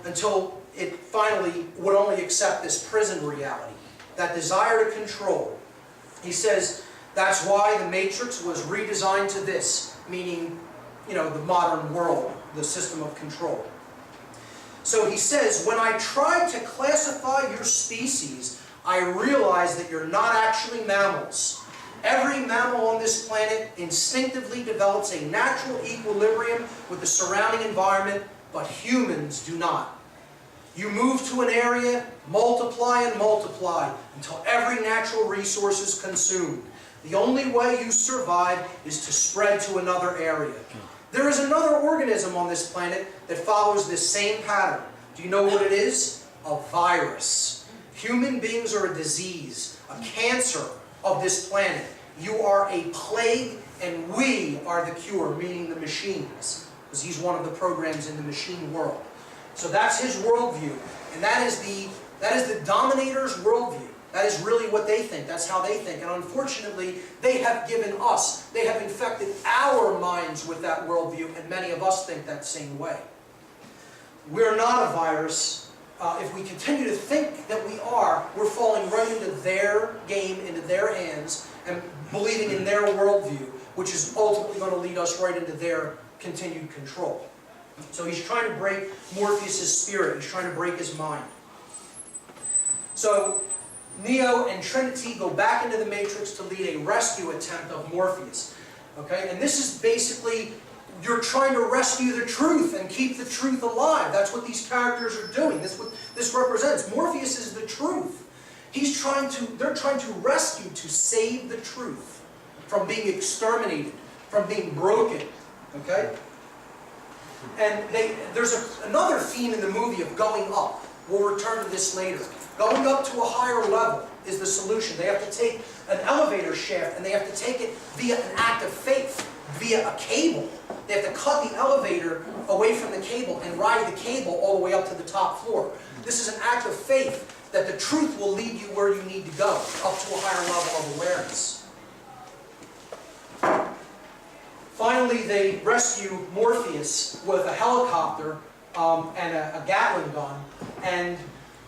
Until it finally would only accept this prison reality, that desire to control. He says that's why the Matrix was redesigned to this, meaning, the modern world, the system of control. So he says, when I tried to classify your species, I realized that you're not actually mammals. Every mammal on this planet instinctively develops a natural equilibrium with the surrounding environment, but humans do not. You move to an area, multiply and multiply, until every natural resource is consumed. The only way you survive is to spread to another area. There is another organism on this planet that follows this same pattern. Do you know what it is? A virus. Human beings are a disease, a cancer of this planet. You are a plague, and we are the cure, meaning the machines, because he's one of the programs in the machine world. So that's his worldview, and that is the dominator's worldview. That is really what they think. That's how they think. And unfortunately, they have infected our minds with that worldview, and many of us think that same way. We're not a virus. If we continue to think that we are, we're falling right into their game, into their hands, and believing in their worldview, which is ultimately going to lead us right into their continued control. So he's trying to break Morpheus' spirit. He's trying to break his mind. So Neo and Trinity go back into the Matrix to lead a rescue attempt of Morpheus. Okay? And this is basically, you're trying to rescue the truth and keep the truth alive. That's what these characters are doing. That's what this represents. Morpheus is the truth. They're trying to rescue, to save the truth from being exterminated, from being broken. Okay? And there's another theme in the movie of going up. We'll return to this later. Going up to a higher level is the solution. They have to take an elevator shaft and they have to take it via an act of faith, via a cable. They have to cut the elevator away from the cable and ride the cable all the way up to the top floor. This is an act of faith that the truth will lead you where you need to go, up to a higher level of awareness. Finally, they rescue Morpheus with a helicopter and a Gatling gun. And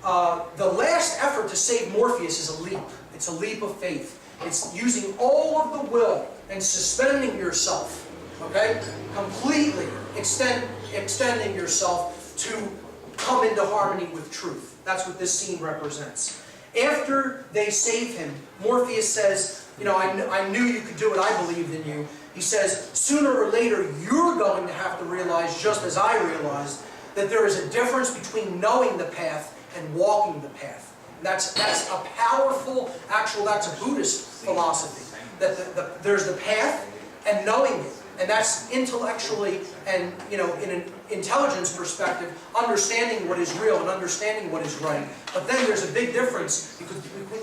the last effort to save Morpheus is a leap. It's a leap of faith. It's using all of the will and suspending yourself, okay? Completely extending yourself to come into harmony with truth. That's what this scene represents. After they save him, Morpheus says, I knew you could do it. I believed in you. He says, sooner or later, you're going to have to realize, just as I realized, that there is a difference between knowing the path and walking the path. That's a powerful, that's a Buddhist philosophy. that there's the path and knowing it. And that's intellectually and, in an intelligence perspective, understanding what is real and understanding what is right. But then there's a big difference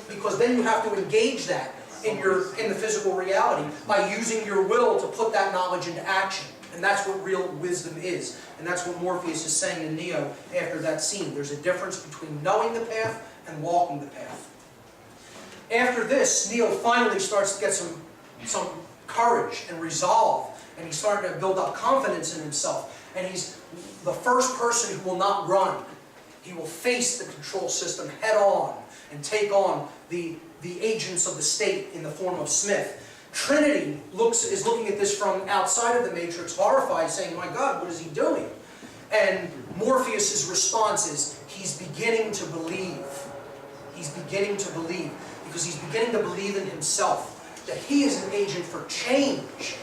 because then you have to engage that in the physical reality by using your will to put that knowledge into action. And that's what real wisdom is. And that's what Morpheus is saying to Neo after that scene. There's a difference between knowing the path and walking the path. After this, Neo finally starts to get some courage and resolve. And he's starting to build up confidence in himself. And he's the first person who will not run. He will face the control system head on and take on the agents of the state in the form of Smith. Trinity is looking at this from outside of the Matrix, horrified, saying, "My God, what is he doing?" And Morpheus' response is, he's beginning to believe. He's beginning to believe. Because he's beginning to believe in himself. That he is an agent for change.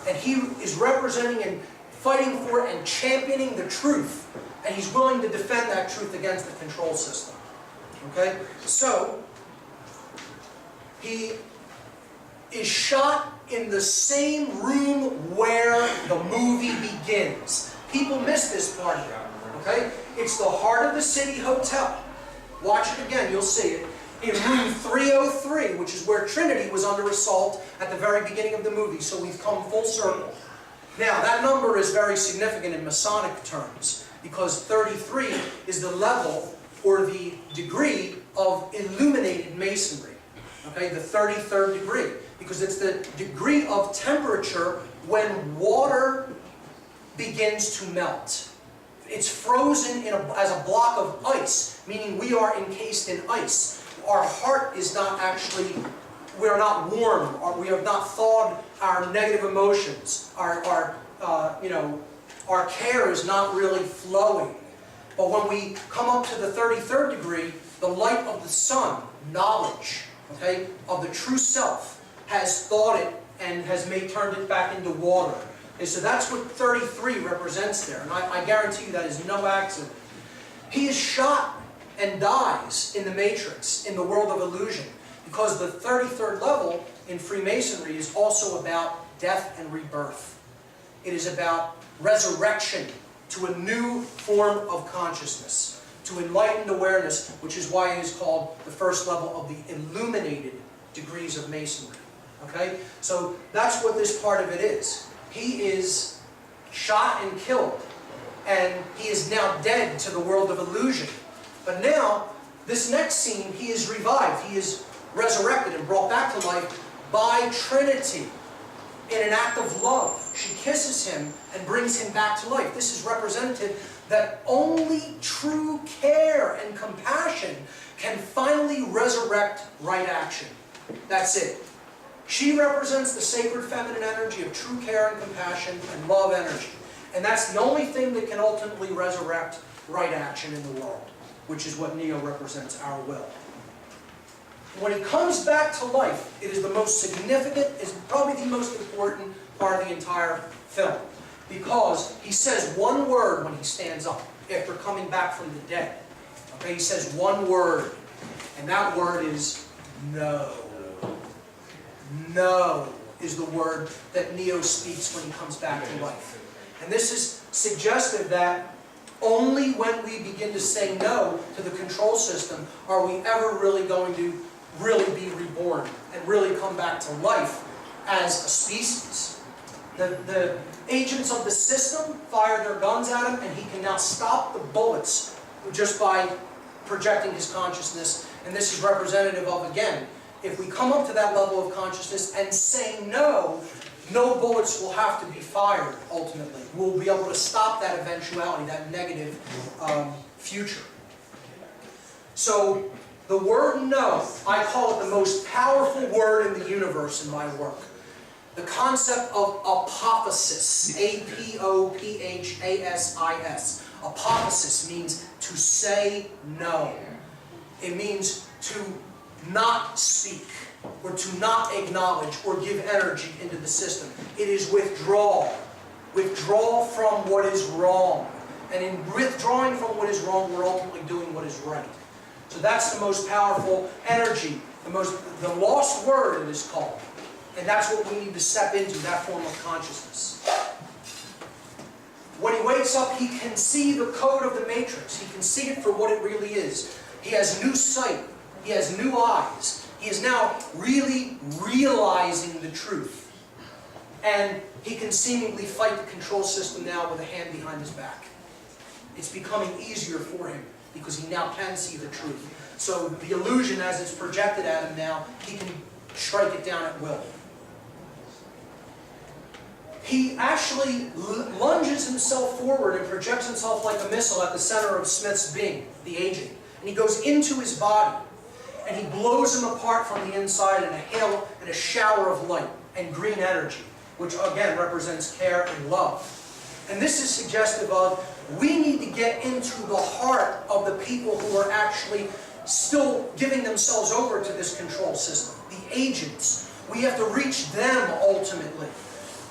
And he is representing and fighting for and championing the truth. And he's willing to defend that truth against the control system. Okay? So, he is shot in the same room where the movie begins. People miss this part here. Okay? It's the heart of the city hotel. Watch it again, you'll see it. In room 303, which is where Trinity was under assault at the very beginning of the movie. So we've come full circle. Now, that number is very significant in Masonic terms, because 33 is the level or the degree of illuminated masonry. Okay, the 33rd degree. Because it's the degree of temperature when water begins to melt. It's frozen as a block of ice, meaning we are encased in ice. Our heart is not actually, we are not warm, or we have not thawed our negative emotions. Our care is not really flowing. But when we come up to the 33rd degree, the light of the sun, knowledge, okay, of the true self, has thawed it and has turned it back into water. Okay, so that's what 33 represents there. And I guarantee you that is no accident. He is shot and dies in the Matrix, in the world of illusion. Because the 33rd level in Freemasonry is also about death and rebirth. It is about resurrection to a new form of consciousness, to enlightened awareness, which is why it is called the first level of the illuminated degrees of Masonry. Okay? So that's what this part of it is. He is shot and killed, and he is now dead to the world of illusion. But now, this next scene, he is revived. He is resurrected and brought back to life by Trinity in an act of love. She kisses him and brings him back to life. This is representative that only true care and compassion can finally resurrect right action. That's it. She represents the sacred feminine energy of true care and compassion and love energy. And that's the only thing that can ultimately resurrect right action in the world, which is what Neo represents, our will. When he comes back to life, it is the most significant, is probably the most important part of the entire film. Because he says one word when he stands up, after coming back from the dead. Okay, he says one word, and that word is no. No is the word that Neo speaks when he comes back to life. And this is suggestive that only when we begin to say no to the control system are we ever really going to really be reborn and really come back to life as a species. The agents of the system fire their guns at him, and he can now stop the bullets just by projecting his consciousness. And this is representative of, again, if we come up to that level of consciousness and say no, no bullets will have to be fired, ultimately. We'll be able to stop that eventuality, that negative future. So, the word no, I call it the most powerful word in the universe in my work. The concept of apophasis, A-P-O-P-H-A-S-I-S. Apophasis means to say no. It means to not speak, or to not acknowledge, or give energy into the system. It is withdrawal. Withdrawal from what is wrong. And in withdrawing from what is wrong, we're ultimately doing what is right. So that's the most powerful energy, the lost word it is called. And that's what we need to step into, that form of consciousness. When he wakes up, he can see the code of the matrix. He can see it for what it really is. He has new sight. He has new eyes. He is now really realizing the truth. And he can seemingly fight the control system now with a hand behind his back. It's becoming easier for him because he now can see the truth. So the illusion, as it's projected at him now, he can strike it down at will. He actually lunges himself forward and projects himself like a missile at the center of Smith's being, the agent. And he goes into his body, and he blows him apart from the inside in a hail and a shower of light and green energy, which again represents care and love. And this is suggestive of, we need to get into the heart of the people who are actually still giving themselves over to this control system, the agents. We have to reach them ultimately.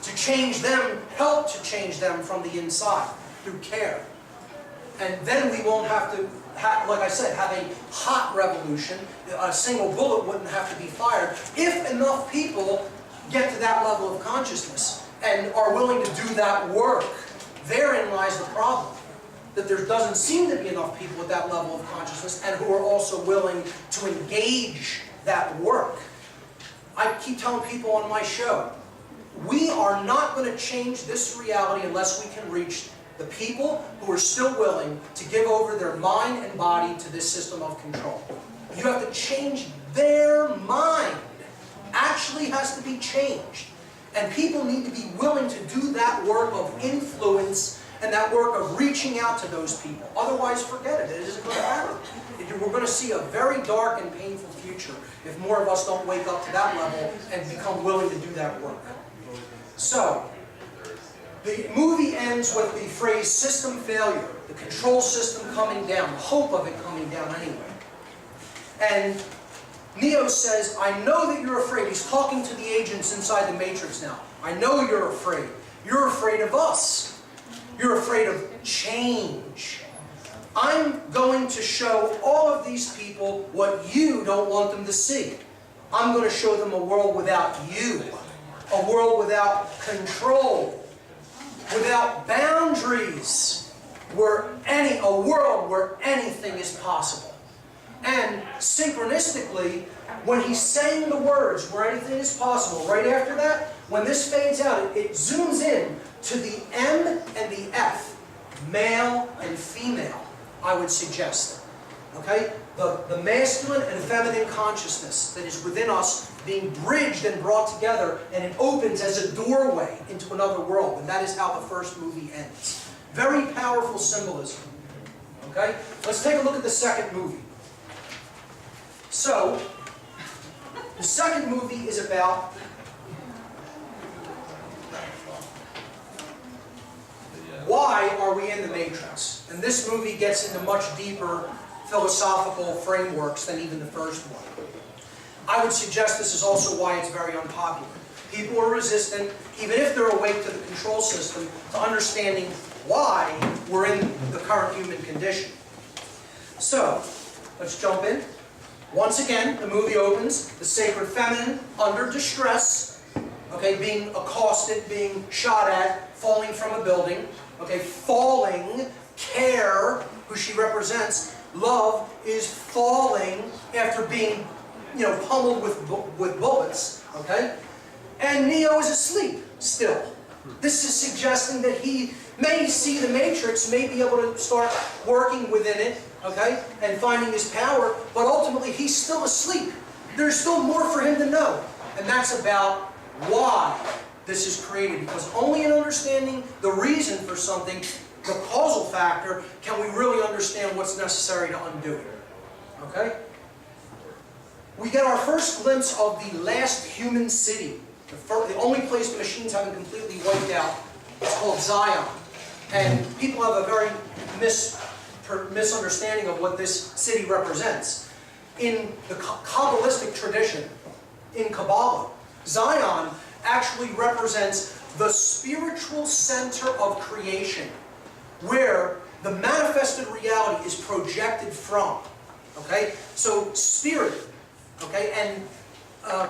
To change them, help to change them from the inside through care. And then we won't have to, like I said, have a hot revolution. A single bullet wouldn't have to be fired if enough people get to that level of consciousness and are willing to do that work. Therein lies the problem. That there doesn't seem to be enough people at that level of consciousness and who are also willing to engage that work. I keep telling people on my show, we are not going to change this reality unless we can reach the people who are still willing to give over their mind and body to this system of control. You have to change their mind. Actually has to be changed. And people need to be willing to do that work of influence and that work of reaching out to those people. Otherwise, forget it. It isn't going to happen. We're going to see a very dark and painful future if more of us don't wake up to that level and become willing to do that work. So, the movie ends with the phrase system failure, the control system coming down, the hope of it coming down anyway. And Neo says, I know that you're afraid. He's talking to the agents inside the Matrix now. I know you're afraid. You're afraid of us. You're afraid of change. I'm going to show all of these people what you don't want them to see. I'm going to show them a world without you. A world without control. Without boundaries. A world where anything is possible. And synchronistically, when he's saying the words, where anything is possible, right after that, when this fades out, it zooms in to the M and the F, male and female, I would suggest. Okay? The masculine and feminine consciousness that is within us being bridged and brought together, and it opens as a doorway into another world. And that is how the first movie ends. Very powerful symbolism. Okay? Let's take a look at the second movie. So, the second movie is about why are we in the Matrix? And this movie gets into much deeper philosophical frameworks than even the first one. I would suggest this is also why it's very unpopular. People are resistant, even if they're awake to the control system, to understanding why we're in the current human condition. So, let's jump in. Once again, the movie opens, the sacred feminine, under distress, okay, being accosted, being shot at, falling from a building, okay, falling, care, who she represents, love is falling after being, pummeled with bullets, okay, and Neo is asleep still. This is suggesting that he may see the Matrix, may be able to start working within it, okay, and finding his power, but ultimately he's still asleep. There's still more for him to know, and that's about why this is created, because only in understanding the reason for something, the causal factor, can we really understand what's necessary to undo it, okay? We get our first glimpse of the last human city, the only place the machines haven't completely wiped out. It's called Zion, and people have a very misunderstanding of what this city represents. In the Kabbalistic tradition, in Kabbalah, Zion actually represents the spiritual center of creation, where the manifested reality is projected from. Okay? So spirit, okay, and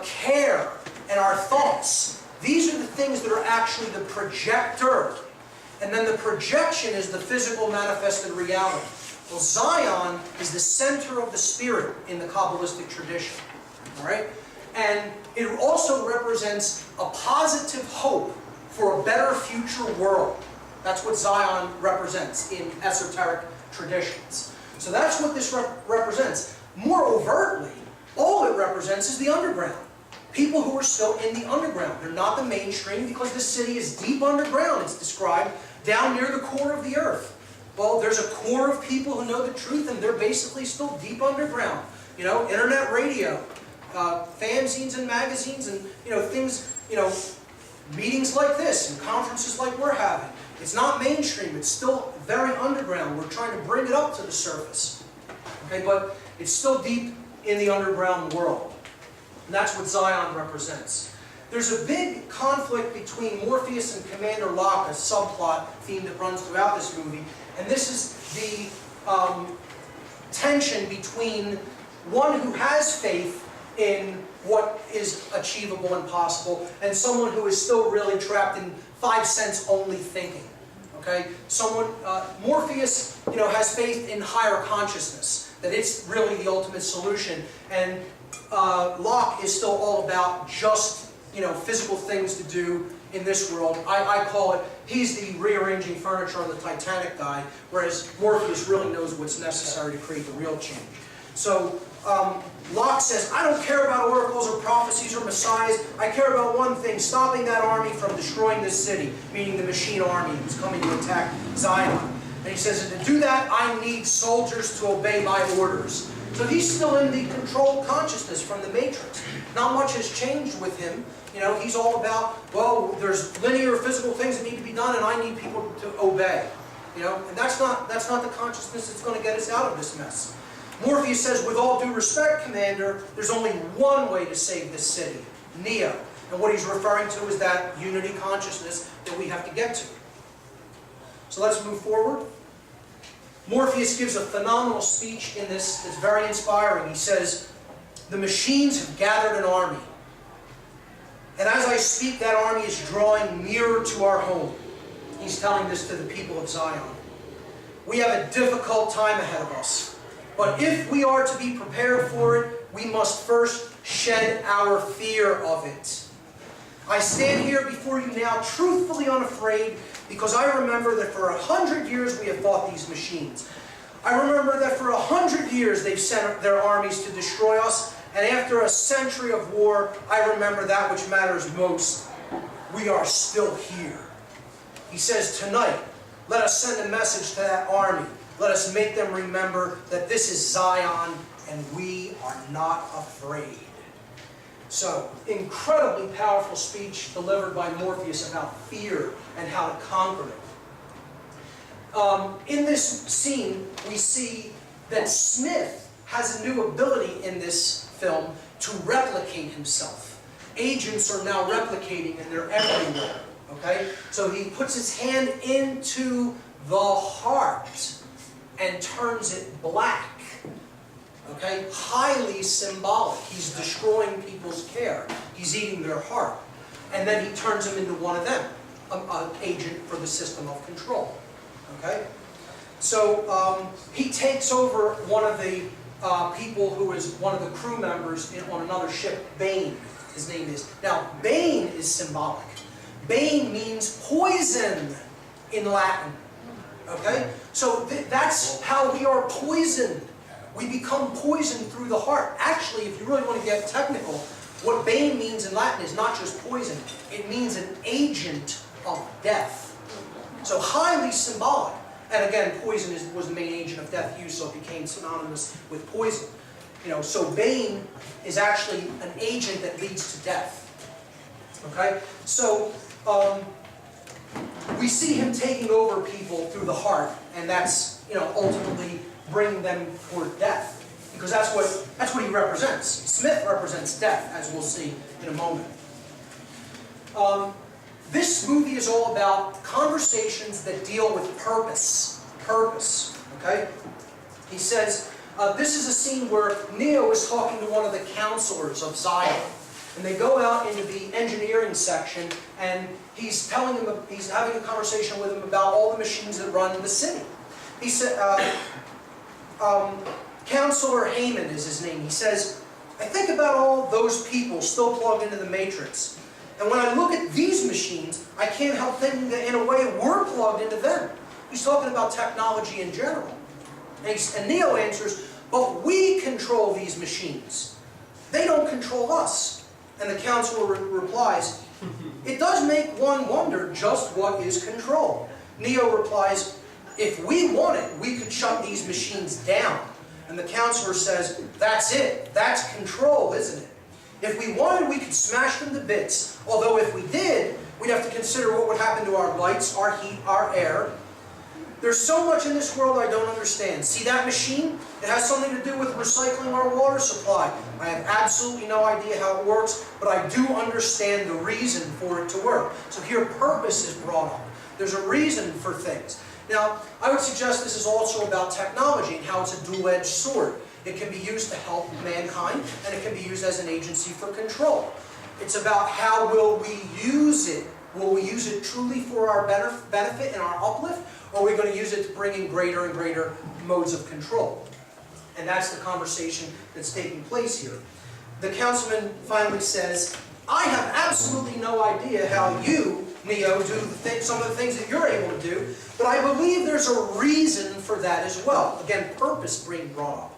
care, and our thoughts. These are the things that are actually the projector. And then the projection is the physical manifested reality. Well, Zion is the center of the spirit in the Kabbalistic tradition. All right? And it also represents a positive hope for a better future world. That's what Zion represents in esoteric traditions. So that's what this represents. More overtly, all it represents is the underground. People who are still in the underground. They're not the mainstream because the city is deep underground. It's described down near the core of the earth. Well, there's a core of people who know the truth, and they're basically still deep underground. You know, internet radio, fanzines and magazines, and things, meetings like this and conferences like we're having. It's not mainstream. It's still very underground. We're trying to bring it up to the surface. Okay, but it's still deep in the underground world. And that's what Zion represents. There's a big conflict between Morpheus and Commander Locke, a subplot theme that runs throughout this movie. And this is the tension between one who has faith in what is achievable and possible, and someone who is still really trapped in 5 sense only thinking. Okay, Morpheus, has faith in higher consciousness, that it's really the ultimate solution, and Locke is still all about just physical things to do in this world. I call it, he's the rearranging furniture on the Titanic guy, whereas Morpheus really knows what's necessary to create the real change. So Locke says, I don't care about oracles or prophecies or messiahs. I care about one thing, stopping that army from destroying this city, meaning the machine army who's coming to attack Zion. And he says, and to do that, I need soldiers to obey my orders. So he's still in the controlled consciousness from the Matrix. Not much has changed with him. He's all about, well, there's linear physical things that need to be done, and I need people to obey. And that's not the consciousness that's going to get us out of this mess. Morpheus says, with all due respect, Commander, there's only one way to save this city, Neo. And what he's referring to is that unity consciousness that we have to get to. So let's move forward. Morpheus gives a phenomenal speech in this that's very inspiring. He says, the machines have gathered an army. And as I speak, that army is drawing nearer to our home. He's telling this to the people of Zion. We have a difficult time ahead of us. But if we are to be prepared for it, we must first shed our fear of it. I stand here before you now truthfully unafraid, because I remember that for 100 years we have fought these machines. I remember that for 100 years they've sent their armies to destroy us, and after a century of war, I remember that which matters most. We are still here. He says, tonight, let us send a message to that army. Let us make them remember that this is Zion, and we are not afraid. So, incredibly powerful speech delivered by Morpheus about fear and how to conquer it. In this scene, we see that Smith has a new ability in this film to replicate himself. Agents are now replicating, and they're everywhere. Okay? So he puts his hand into the heart and turns it black. Okay? Highly symbolic. He's destroying people's care. He's eating their heart. And then he turns him into one of them, an agent for the system of control. Okay? So he takes over one of the people who is one of the crew members on another ship, Bane, his name is. Now, Bane is symbolic. Bane means poison in Latin. Okay? So that's how we are poisoned. We become poisoned through the heart. Actually, if you really want to get technical, what Bane means in Latin is not just poison. It means an agent of death. So highly symbolic. And again, poison was the main agent of death used, so it became synonymous with poison. So Bane is actually an agent that leads to death. Okay? So we see him taking over people through the heart, and that's ultimately bringing them toward death, because that's what he represents. Smith represents death, as we'll see in a moment. This movie is all about conversations that deal with purpose. Purpose. Okay? He says, this is a scene where Neo is talking to one of the counselors of Zion. And they go out into the engineering section, and he's having a conversation with him about all the machines that run the city. He said, Counselor Heyman is his name. He says, I think about all those people still plugged into the matrix. And when I look at these machines, I can't help thinking that in a way we're plugged into them. He's talking about technology in general. And Neo answers, but we control these machines. They don't control us. And the counselor replies, it does make one wonder just what is control. Neo replies, if we wanted, we could shut these machines down. And the counselor says, that's it. That's control, isn't it? If we wanted, we could smash them to bits. Although if we did, we'd have to consider what would happen to our lights, our heat, our air. There's so much in this world I don't understand. See that machine? It has something to do with recycling our water supply. I have absolutely no idea how it works, but I do understand the reason for it to work. So here, purpose is brought up. There's a reason for things. Now, I would suggest this is also about technology and how it's a dual-edged sword. It can be used to help mankind, and it can be used as an agency for control. It's about how will we use it. Will we use it truly for our benefit and our uplift, or are we going to use it to bring in greater and greater modes of control? And that's the conversation that's taking place here. The councilman finally says, I have absolutely no idea how you, Neo, do some of the things that you're able to do, but I believe there's a reason for that as well. Again, purpose being brought up.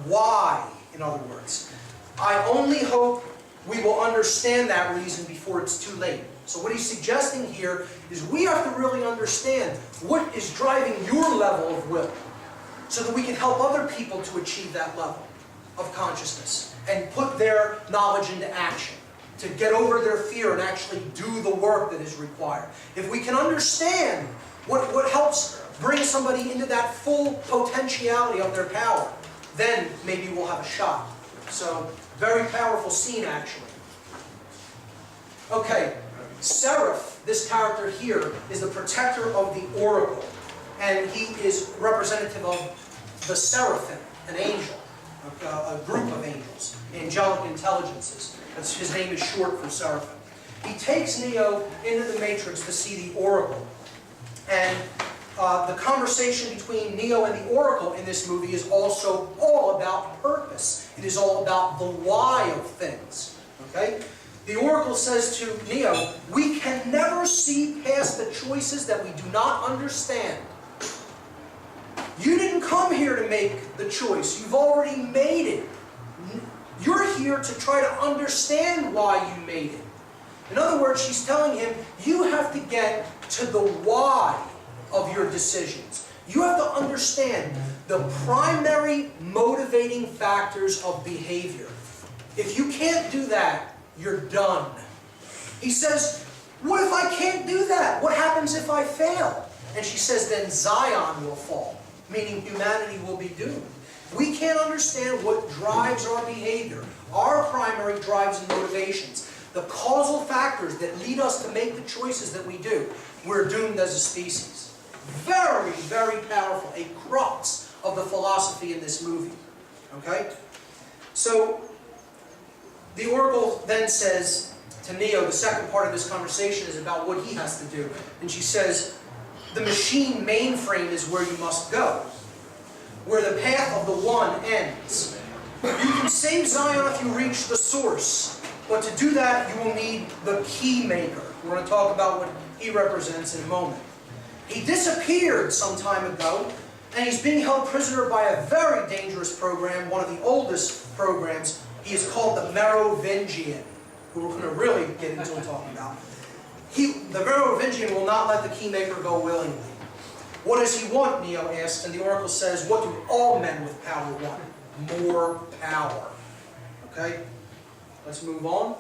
Why, in other words. I only hope we will understand that reason before it's too late. So what he's suggesting here is we have to really understand what is driving your level of will so that we can help other people to achieve that level of consciousness and put their knowledge into action, to get over their fear and actually do the work that is required. If we can understand what helps bring somebody into that full potentiality of their power, then maybe we'll have a shot. So, very powerful scene actually. Okay, Seraph, this character here, is the protector of the oracle. And he is representative of the seraphim, an angel, a group of angels, angelic intelligences. His name is short for seraphim. He takes Neo into the Matrix to see the oracle. And the conversation between Neo and the oracle in this movie is also all about purpose. It is all about the why of things. Okay? The oracle says to Neo, we can never see past the choices that we do not understand. You didn't come here to make the choice. You've already made it. You're here to try to understand why you made it. In other words, she's telling him, you have to get to the why of your decisions. You have to understand the primary motivating factors of behavior. If you can't do that, you're done. He says, what if I can't do that? What happens if I fail? And she says, then Zion will fall, meaning humanity will be doomed. We can't understand what drives our behavior, our primary drives and motivations, the causal factors that lead us to make the choices that we do. We're doomed as a species. Very, very powerful, a crux of the philosophy in this movie. Okay? So, the oracle then says to Neo, the second part of this conversation is about what he has to do. And she says, the machine mainframe is where you must go, where the path of the one ends. You can save Zion if you reach the source, but to do that you will need the key maker. We're going to talk about what he represents in a moment. He disappeared some time ago, and he's being held prisoner by a very dangerous program, one of the oldest programs. He is called the Merovingian, who we're going to really get into and talking about. The Merovingian will not let the keymaker go willingly. What does he want, Neo asks, and the oracle says, what do all men with power want? More power. Okay? Let's move on.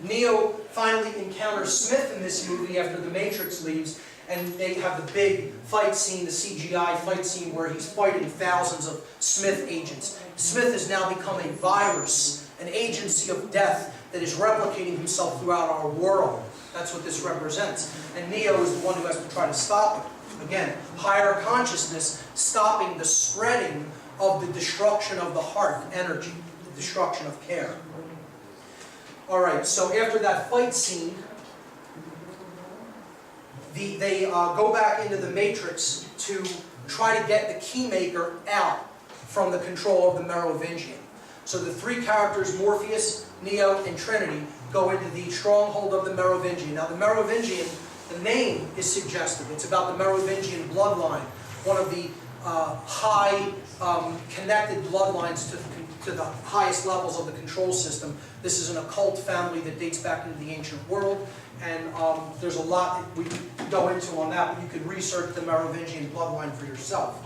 Neo finally encounters Smith in this movie after the Matrix leaves, and they have the big fight scene, the CGI fight scene, where he's fighting thousands of Smith agents. Smith has now become a virus, an agency of death that is replicating himself throughout our world. That's what this represents. And Neo is the one who has to try to stop it. Again, higher consciousness stopping the spreading of the destruction of the heart energy, the destruction of care. Alright, so after that fight scene, they go back into the Matrix to try to get the Keymaker out from the control of the Merovingian. So the three characters, Morpheus, Neo, and Trinity, go into the stronghold of the Merovingian. Now the Merovingian, the name is suggestive. It's about the Merovingian bloodline, one of the high connected bloodlines to the highest levels of the control system. This is an occult family that dates back into the ancient world, and there's a lot that we could go into on that, but you can research the Merovingian bloodline for yourself.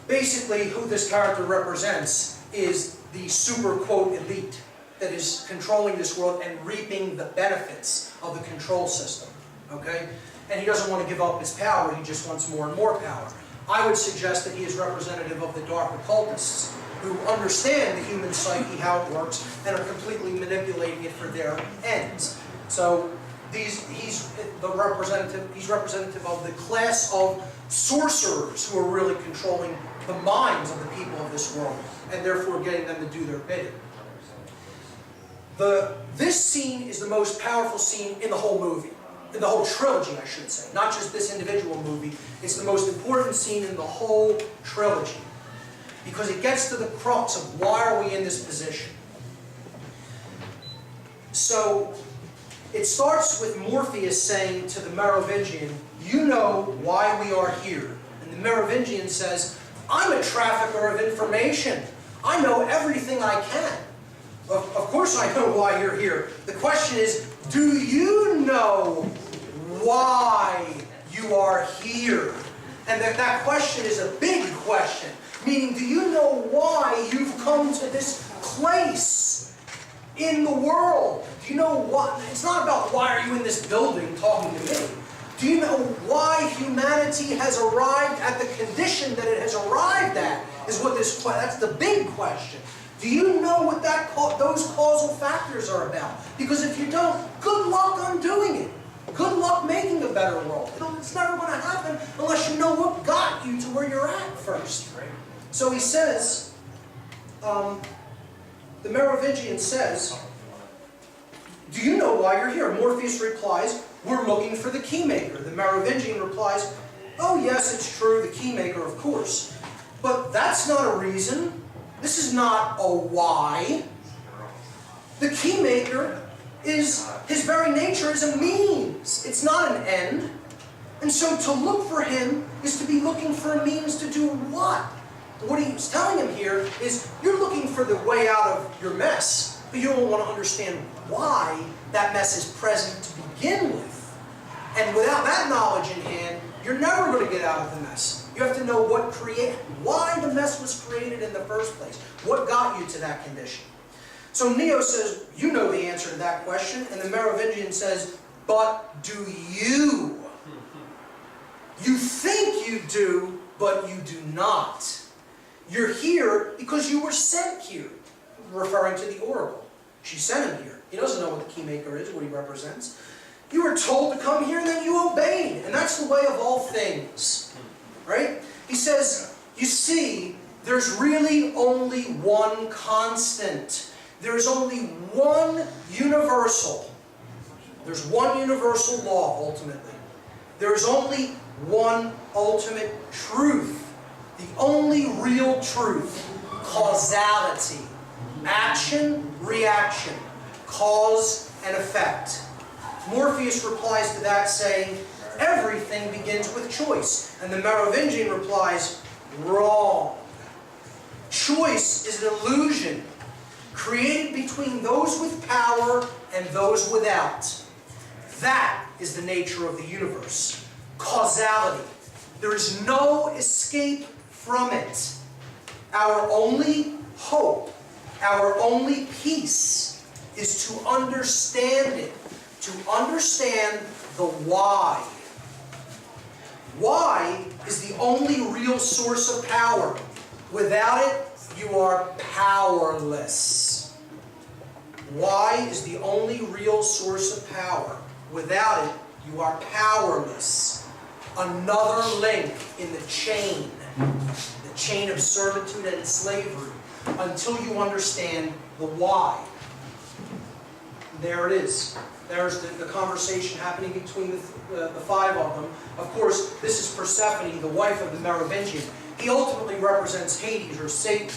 Basically, who this character represents is the super, quote, elite that is controlling this world and reaping the benefits of the control system, okay? And he doesn't want to give up his power, he just wants more and more power. I would suggest that he is representative of the dark occultists, who understand the human psyche, how it works, and are completely manipulating it for their ends. So he's representative of the class of sorcerers who are really controlling the minds of the people of this world, and therefore getting them to do their bidding. This scene is the most powerful scene in the whole movie. In the whole trilogy, I should say. Not just this individual movie. It's the most important scene in the whole trilogy. Because it gets to the crux of why are we in this position. So, it starts with Morpheus saying to the Merovingian, you know why we are here. And the Merovingian says, I'm a trafficker of information. I know everything I can. Of course I know why you're here. The question is, do you know why you are here? And that question is a big question. Meaning, do you know why you've come to this place in the world? Do you know what? It's not about why are you in this building talking to me. Do you know why humanity has arrived at the condition that it has arrived at? That's the big question. Do you know what those causal factors are about? Because if you don't, good luck undoing it. Good luck making a better world. It's never going to happen unless you know what got you to where you're at first. So he says, the Merovingian says, do you know why you're here? Morpheus replies, we're looking for the Keymaker. The Merovingian replies, oh yes, it's true, the Keymaker, of course. But that's not a reason. This is not a why. The Keymaker is, his very nature is a means. It's not an end. And so to look for him is to be looking for a means to do what? What he's telling him here is, you're looking for the way out of your mess, but you don't want to understand why that mess is present to begin with. And without that knowledge in hand, you're never going to get out of the mess. You have to know why the mess was created in the first place. What got you to that condition? So Neo says, you know the answer to that question. And the Merovingian says, but do you? You think you do, but you do not. You're here because you were sent here, referring to the Oracle. She sent him here. He doesn't know what the Keymaker is, what he represents. You were told to come here and then you obeyed. And that's the way of all things. Right? He says, you see, there's really only one constant. There's only one universal. There's one universal law, ultimately. There's only one ultimate truth. The only real truth. Causality. Action, reaction. Cause and effect. Morpheus replies to that saying, everything begins with choice. And the Merovingian replies, wrong. Choice is an illusion created between those with power and those without. That is the nature of the universe. Causality. There is no escape from it. Our only hope, our only peace is to understand it. To understand the why. Why is the only real source of power. Without it, you are powerless. Why is the only real source of power. Without it, you are powerless. Another link in the chain of servitude and slavery, until you understand the why. There it is. There's the conversation happening between the five of them. Of course, this is Persephone, the wife of the Merovingian. He ultimately represents Hades, or Satan,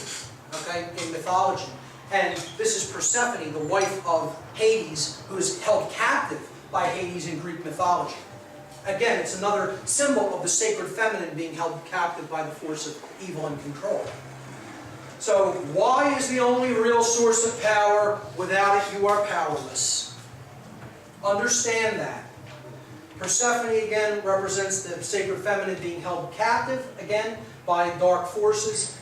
okay, in mythology. And this is Persephone, the wife of Hades, who is held captive by Hades in Greek mythology. Again, it's another symbol of the sacred feminine being held captive by the force of evil and control. So, why is the only real source of power? Without it, you are powerless. Understand that. Persephone, again, represents the sacred feminine being held captive, again, by dark forces.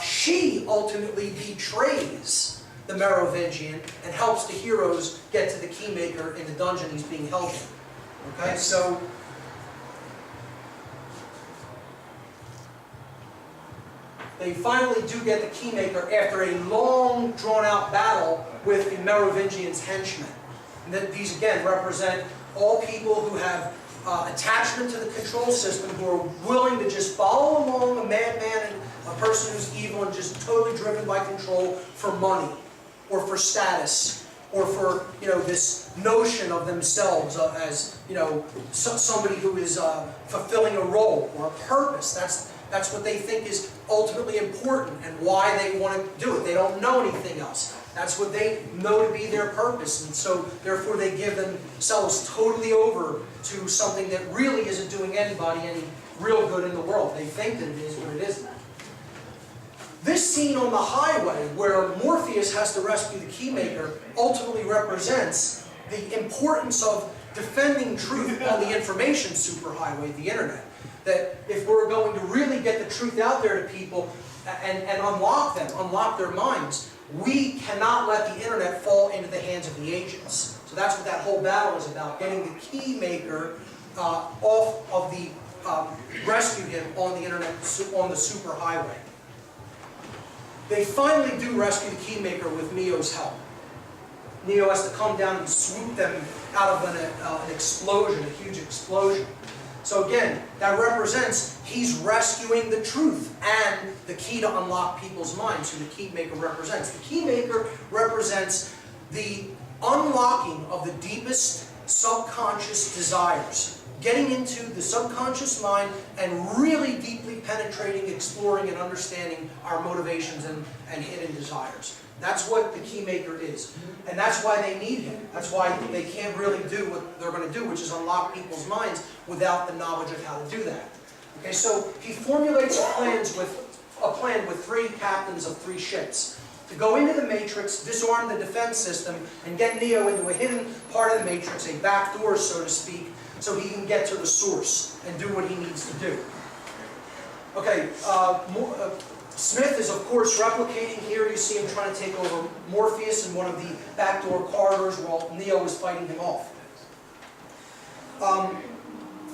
She ultimately betrays the Merovingian and helps the heroes get to the Keymaker in the dungeon he's being held in. Okay, so they finally do get the Keymaker after a long, drawn-out battle with the Merovingian's henchmen. And that these, again, represent all people who have attachment to the control system, who are willing to just follow along a madman and a person who's evil and just totally driven by control for money, or for status, or for, this notion of themselves as, somebody who is fulfilling a role or a purpose. That's what they think is ultimately important and why they want to do it. They don't know anything else. That's what they know to be their purpose. And so, therefore, they give themselves totally over to something that really isn't doing anybody any real good in the world. They think that it is, but it isn't. This scene on the highway, where Morpheus has to rescue the Keymaker, ultimately represents the importance of defending truth on the information superhighway, the internet. That if we're going to really get the truth out there to people and unlock them, unlock their minds, we cannot let the internet fall into the hands of the agents. So that's what that whole battle is about, getting the Keymaker off of the, rescue him on the internet, on the superhighway. They finally do rescue the Keymaker with Neo's help. Neo has to come down and swoop them out of an explosion, a huge explosion. So again, that represents he's rescuing the truth and the key to unlock people's minds, who the Keymaker represents. The Keymaker represents the unlocking of the deepest subconscious desires, getting into the subconscious mind and really deeply penetrating, exploring, and understanding our motivations and hidden desires. That's what the Keymaker is. And that's why they need him. That's why they can't really do what they're going to do, which is unlock people's minds without the knowledge of how to do that. Okay, so he formulates a plan with 3 captains of 3 ships to go into the Matrix, disarm the defense system, and get Neo into a hidden part of the Matrix, a back door, so to speak, so he can get to the source and do what he needs to do. Okay, Smith is, of course, replicating here. You see him trying to take over Morpheus in one of the backdoor corridors while Neo is fighting him off.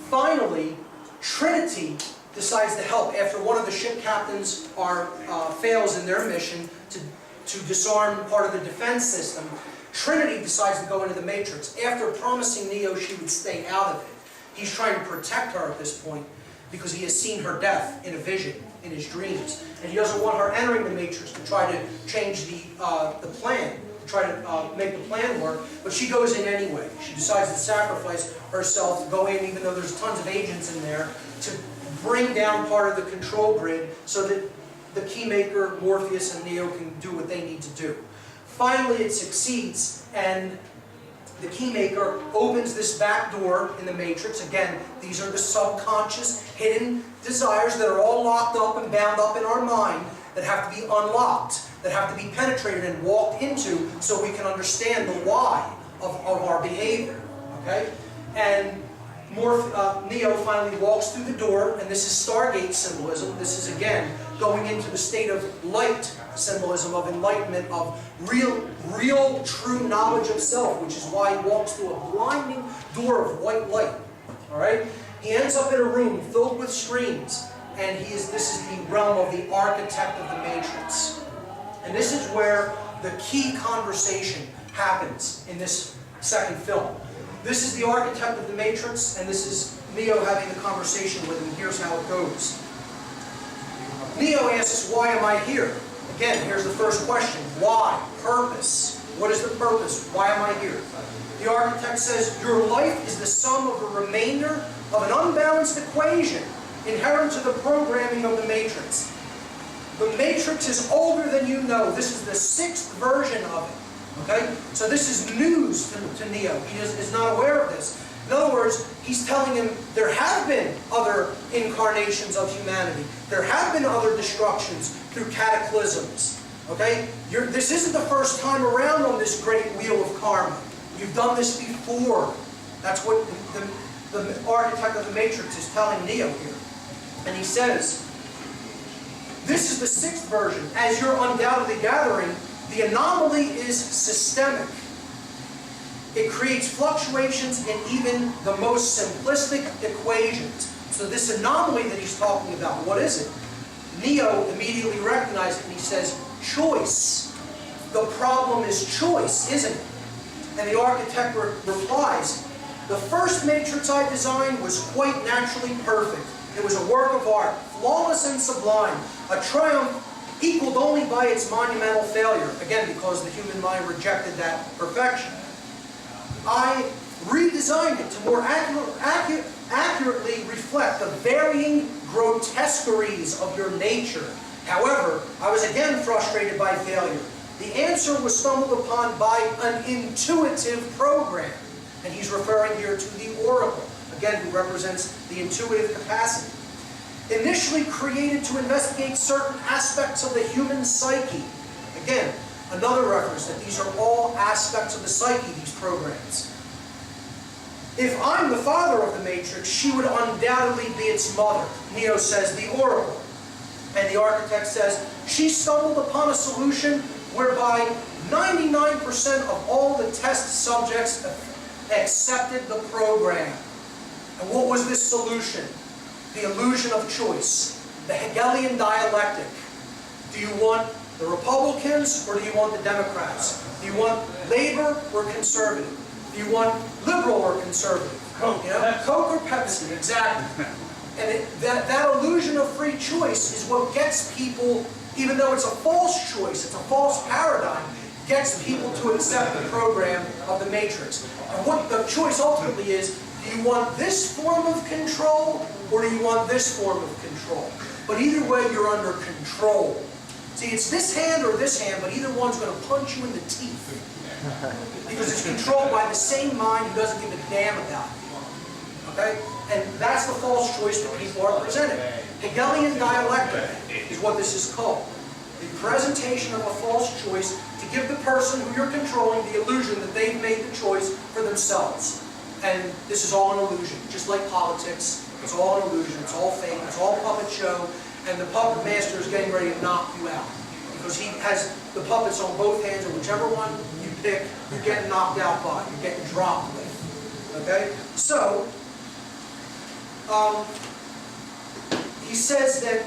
Finally, Trinity decides to help after one of the ship captains fails in their mission to disarm part of the defense system. Trinity decides to go into the Matrix. After promising Neo she would stay out of it, he's trying to protect her at this point because he has seen her death in a vision, in his dreams. And he doesn't want her entering the Matrix to try to change the plan, to try to make the plan work, but she goes in anyway. She decides to sacrifice herself to go in, even though there's tons of agents in there, to bring down part of the control grid so that the Keymaker, Morpheus, and Neo can do what they need to do. Finally, it succeeds, and the Keymaker opens this back door in the Matrix. Again, these are the subconscious, hidden desires that are all locked up and bound up in our mind that have to be unlocked, that have to be penetrated and walked into so we can understand the why of our behavior. Okay? And Neo finally walks through the door, and this is Stargate symbolism. This is, again, going into the state of light symbolism, of enlightenment, of real, true knowledge of self, which is why he walks through a blinding door of white light. All right? He ends up in a room filled with screens, and this is the realm of the architect of the Matrix. And this is where the key conversation happens in this second film. This is the architect of the Matrix, and this is Neo having the conversation with him. Here's how it goes. Neo asks, "Why am I here?" Again, here's the first question. Why? Purpose. What is the purpose? Why am I here? The architect says, your life is the sum of a remainder of an unbalanced equation inherent to the programming of the matrix. The matrix is older than you know. This is the 6th version of it. Okay? So this is news to Neo. He is not aware of this. In other words, he's telling him there have been other incarnations of humanity. There have been other destructions through cataclysms. Okay? This isn't the first time around on this great wheel of karma. You've done this before. That's what the architect of the matrix is telling Neo here. And he says, this is the 6th version. As you're undoubtedly gathering, the anomaly is systemic. It creates fluctuations in even the most simplistic equations. So this anomaly that he's talking about, what is it? Neo immediately recognizes it and he says, choice. The problem is choice, isn't it? And the architect replies, the first matrix I designed was quite naturally perfect. It was a work of art, flawless and sublime, a triumph equaled only by its monumental failure. Again, because the human mind rejected that perfection. I redesigned it to more accurately reflect the varying grotesqueries of your nature. However, I was again frustrated by failure. The answer was stumbled upon by an intuitive program. And he's referring here to the oracle, again, who represents the intuitive capacity. Initially created to investigate certain aspects of the human psyche. Again, another reference that these are all aspects of the psyche, these programs. If I'm the father of the matrix, she would undoubtedly be its mother. Neo says the oracle. And the architect says, she stumbled upon a solution whereby 99% of all the test subjects accepted the program. And what was this solution? The illusion of choice. The Hegelian dialectic. Do you want the Republicans or do you want the Democrats? Do you want labor or conservative? Do you want liberal or conservative? Coke. You know, Coke or Pepsi, exactly. And that illusion of free choice is what gets people, even though it's a false choice, it's a false paradigm, gets people to accept the program of the matrix. And what the choice ultimately is, do you want this form of control or do you want this form of control? But either way, you're under control. See, it's this hand or this hand, but either one's going to punch you in the teeth. Because it's controlled by the same mind who doesn't give a damn about you. Okay? And that's the false choice that people are presented. Hegelian dialectic is what this is called. The presentation of a false choice to give the person who you're controlling the illusion that they've made the choice for themselves. And this is all an illusion. Just like politics, it's all an illusion. It's all fake. It's all puppet show. And the puppet master is getting ready to knock you out. Because he has the puppets on both hands, and whichever one you pick, you're getting knocked out by. You're getting dropped with. Okay? So, he says that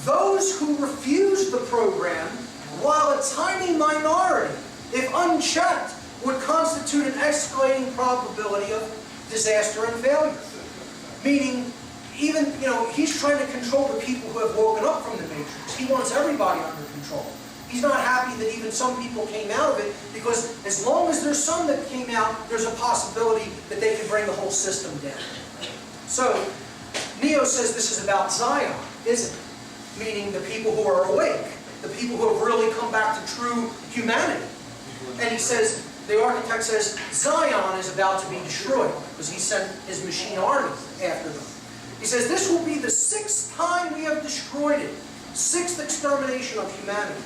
those who refuse the program, while a tiny minority, if unchecked, would constitute an escalating probability of disaster and failure. Meaning, even, he's trying to control the people who have woken up from the matrix. He wants everybody under control. He's not happy that even some people came out of it, because as long as there's some that came out, there's a possibility that they can bring the whole system down. So, Neo says this is about Zion, isn't it? Meaning the people who are awake, the people who have really come back to true humanity. And he says, the architect says, Zion is about to be destroyed, because he sent his machine army after them. He says, this will be the 6th time we have destroyed it, 6th extermination of humanity.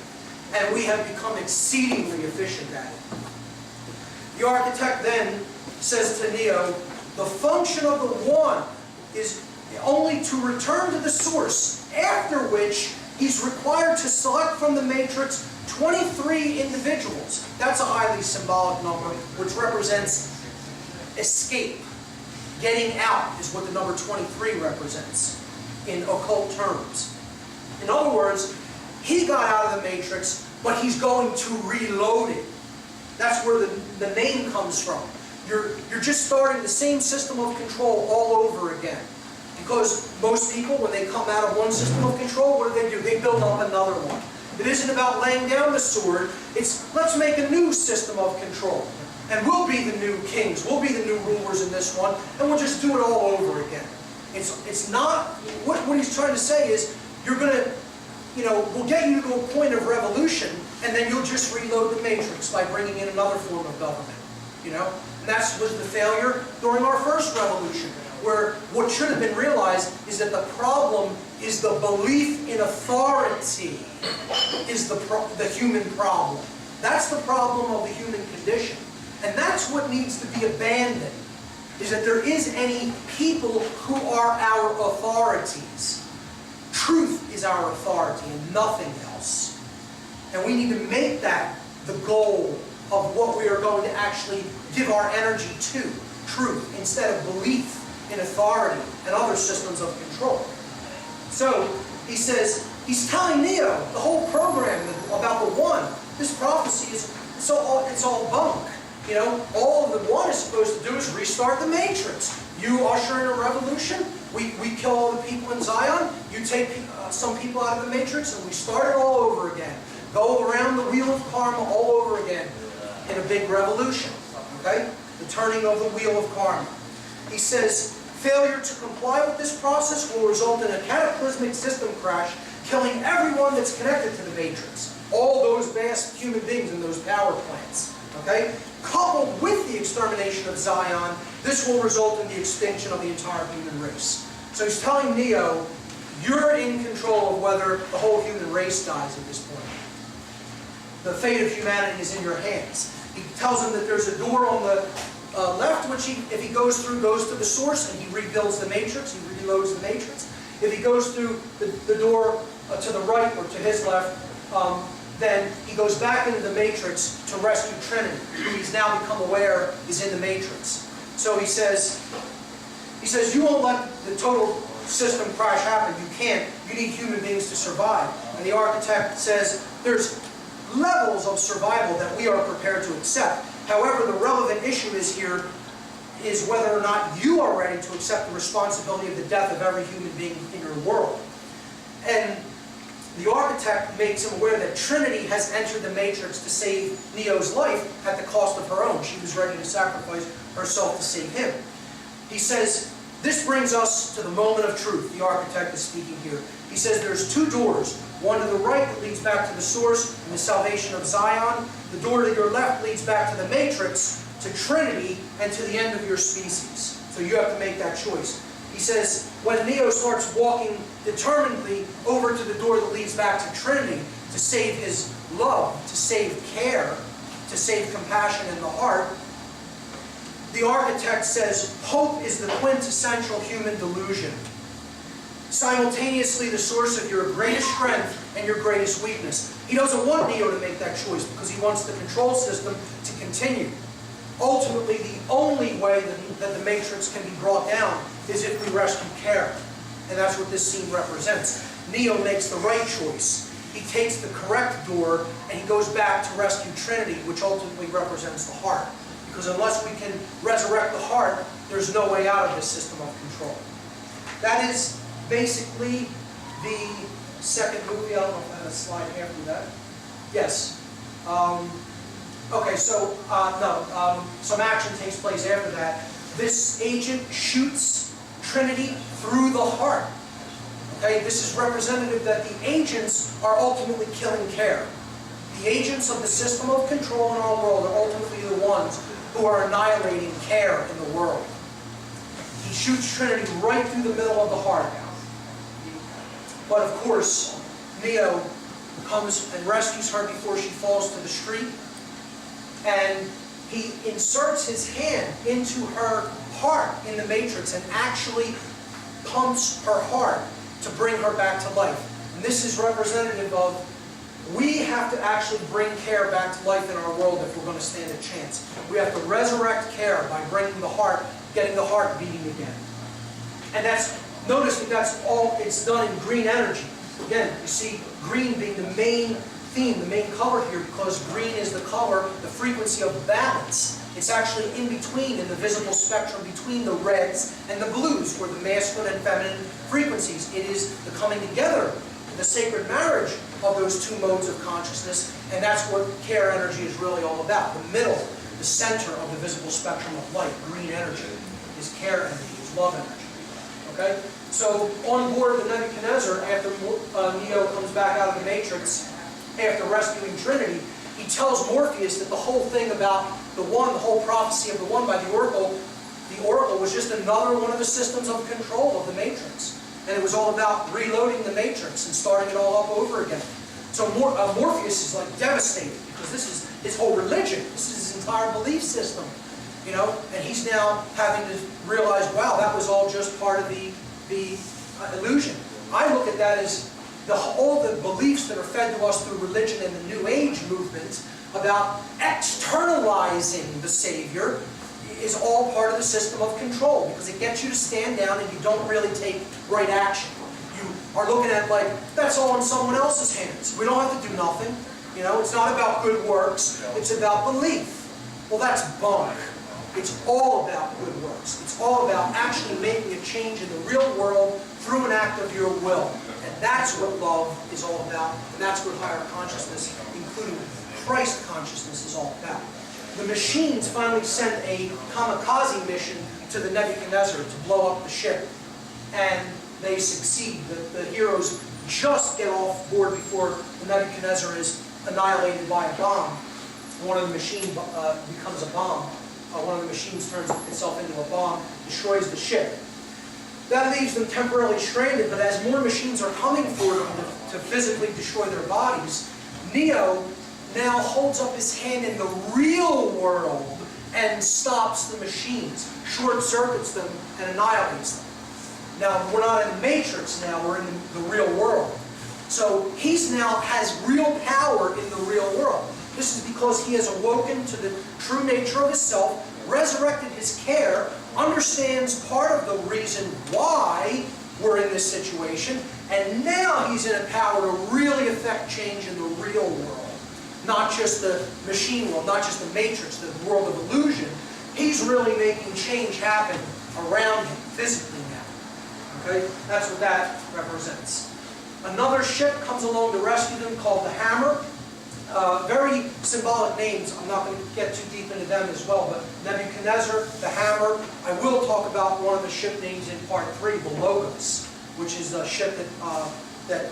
And we have become exceedingly efficient at it. The architect then says to Neo, the function of the one is only to return to the source, after which he's required to select from the matrix 23 individuals. That's a highly symbolic number, which represents escape. Getting out is what the number 23 represents in occult terms. In other words, he got out of the matrix, but he's going to reload it. That's where the name comes from. You're just starting the same system of control all over again. Because most people, when they come out of one system of control, what do? They build up another one. It isn't about laying down the sword. It's let's make a new system of control. And we'll be the new kings. We'll be the new rulers in this one. And we'll just do it all over again. It's not, what he's trying to say is, you're going to, we'll get you to a point of revolution, and then you'll just reload the matrix by bringing in another form of government. And that was the failure during our first revolution, where what should have been realized is that the problem is the belief in authority is the human problem. That's the problem of the human condition. And that's what needs to be abandoned, is that there is any people who are our authorities. Truth is our authority and nothing else. And we need to make that the goal of what we are going to actually give our energy to. Truth, instead of belief in authority and other systems of control. So, he says, he's telling Neo, the whole program about the one, this prophecy is, it's all bunk. All the one is supposed to do is restart the matrix. You usher in a revolution, we kill all the people in Zion, you take some people out of the matrix, and we start it all over again. Go around the wheel of karma all over again in a big revolution. Okay? The turning of the wheel of karma. He says, failure to comply with this process will result in a cataclysmic system crash, killing everyone that's connected to the matrix. All those vast human beings in those power plants. Okay? Coupled with the extermination of Zion, this will result in the extinction of the entire human race. So he's telling Neo, you're in control of whether the whole human race dies at this point. The fate of humanity is in your hands. He tells him that there's a door on the left, which if he goes through, goes to the source, and he rebuilds the matrix, he reloads the matrix. If he goes through the door to the right or to his left, then he goes back into the matrix to rescue Trinity, who he's now become aware is in the matrix. So he says, you won't let the total system crash happen. You can't. You need human beings to survive. And the architect says, there's levels of survival that we are prepared to accept. However, the relevant issue is whether or not you are ready to accept the responsibility of the death of every human being in your world. And the architect makes him aware that Trinity has entered the matrix to save Neo's life at the cost of her own. She was ready to sacrifice herself to save him. He says, this brings us to the moment of truth. The architect is speaking here. He says there's two doors. One to the right that leads back to the source and the salvation of Zion. The door to your left leads back to the matrix, to Trinity, and to the end of your species. So you have to make that choice. He says, when Neo starts walking determinedly over to the door that leads back to Trinity, to save his love, to save care, to save compassion in the heart, the architect says, hope is the quintessential human delusion. Simultaneously the source of your greatest strength and your greatest weakness. He doesn't want Neo to make that choice because he wants the control system to continue. Ultimately, the only way that the matrix can be brought down is if we rescue care. And that's what this scene represents. Neo makes the right choice. He takes the correct door and he goes back to rescue Trinity, which ultimately represents the heart. Because unless we can resurrect the heart, there's no way out of this system of control. That is basically the second movie. I don't know if I have a slide after that. Yes. Okay, so some action takes place after that. This agent shoots Trinity through the heart. Okay, this is representative that the agents are ultimately killing care. The agents of the system of control in our world are ultimately the ones who are annihilating care in the world. He shoots Trinity right through the middle of the heart. But of course, Neo comes and rescues her before she falls to the street. And he inserts his hand into her heart in the matrix and actually pumps her heart to bring her back to life. And this is representative of we have to actually bring care back to life in our world if we're going to stand a chance. We have to resurrect care by bringing the heart, getting the heart beating again. And notice that that's all, it's done in green energy. Again, you see green being the main theme, the main color here, because green is the color, the frequency of balance. It's actually in between, in the visible spectrum, between the reds and the blues, where the masculine and feminine frequencies. It is the coming together, the sacred marriage of those two modes of consciousness, and that's what care energy is really all about. The middle, the center of the visible spectrum of light, green energy, is care energy, is love energy. Okay? So on board the Nebuchadnezzar, after Neo comes back out of the Matrix, after rescuing Trinity, he tells Morpheus that the whole thing about the One, the whole prophecy of the One by the Oracle was just another one of the systems of control of the Matrix. And it was all about reloading the Matrix and starting it all up over again. So Morpheus is like devastated, because this is his whole religion. This is his entire belief system. You know, and he's now having to realize, wow, that was all just part of the illusion. I look at that as all the beliefs that are fed to us through religion and the New Age movement about externalizing the Savior is all part of the system of control, because it gets you to stand down and you don't really take right action. You are looking at like, that's all in someone else's hands. We don't have to do nothing. You know, it's not about good works, it's about belief. Well, that's bunk. It's all about good works. It's all about actually making a change in the real world through an act of your will. And that's what love is all about. And that's what higher consciousness, including Christ consciousness, is all about. The machines finally sent a kamikaze mission to the Nebuchadnezzar to blow up the ship. And they succeed. The heroes just get off board before the Nebuchadnezzar is annihilated by a bomb. One of the machines becomes a bomb. One of the machines turns itself into a bomb, destroys the ship. That leaves them temporarily stranded, but as more machines are coming for them to physically destroy their bodies, Neo now holds up his hand in the real world and stops the machines, short-circuits them, and annihilates them. Now, we're not in the Matrix now, we're in the real world. So he's now has real power in the real world. This is because he has awoken to the true nature of his self, resurrected his care, understands part of the reason why we're in this situation, and now he's in a power to really affect change in the real world. Not just the machine world, not just the Matrix, the world of illusion. He's really making change happen around him, physically now. Okay? That's what that represents. Another ship comes along to rescue them called the Hammer. Very symbolic names. I'm not going to get too deep into them as well, but Nebuchadnezzar, the Hammer. I will talk about one of the ship names in part 3, the Logos, which is a ship that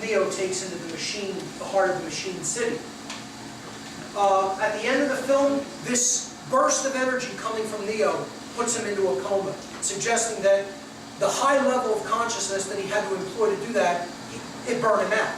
Neo takes into the machine, the heart of the machine city. At the end of the film, this burst of energy coming from Neo puts him into a coma, suggesting that the high level of consciousness that he had to employ to do that, it burned him out.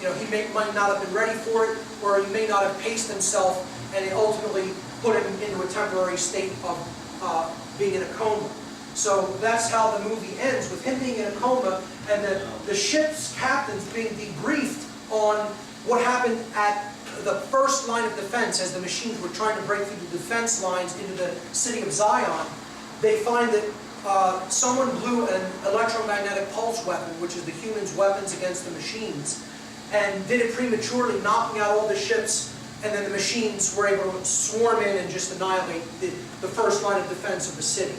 You know, he might not have been ready for it, or he may not have paced himself, and it ultimately put him into a temporary state of being in a coma. So that's how the movie ends, with him being in a coma, and the ship's captains being debriefed on what happened at the first line of defense as the machines were trying to break through the defense lines into the city of Zion. They find that someone blew an electromagnetic pulse weapon, which is the humans' weapons against the machines, and did it prematurely, knocking out all the ships, and then the machines were able to swarm in and just annihilate the first line of defense of the city.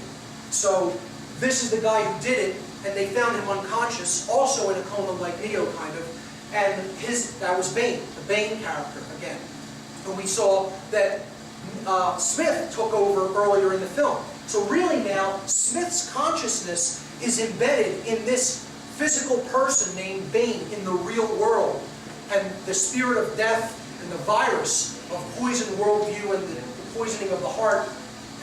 So this is the guy who did it, and they found him unconscious, also in a coma like Neo, kind of, and that was Bane, the Bane character again. And we saw that Smith took over earlier in the film. So really now, Smith's consciousness is embedded in this physical person named Bane in the real world. And the spirit of death and the virus of poison worldview and the poisoning of the heart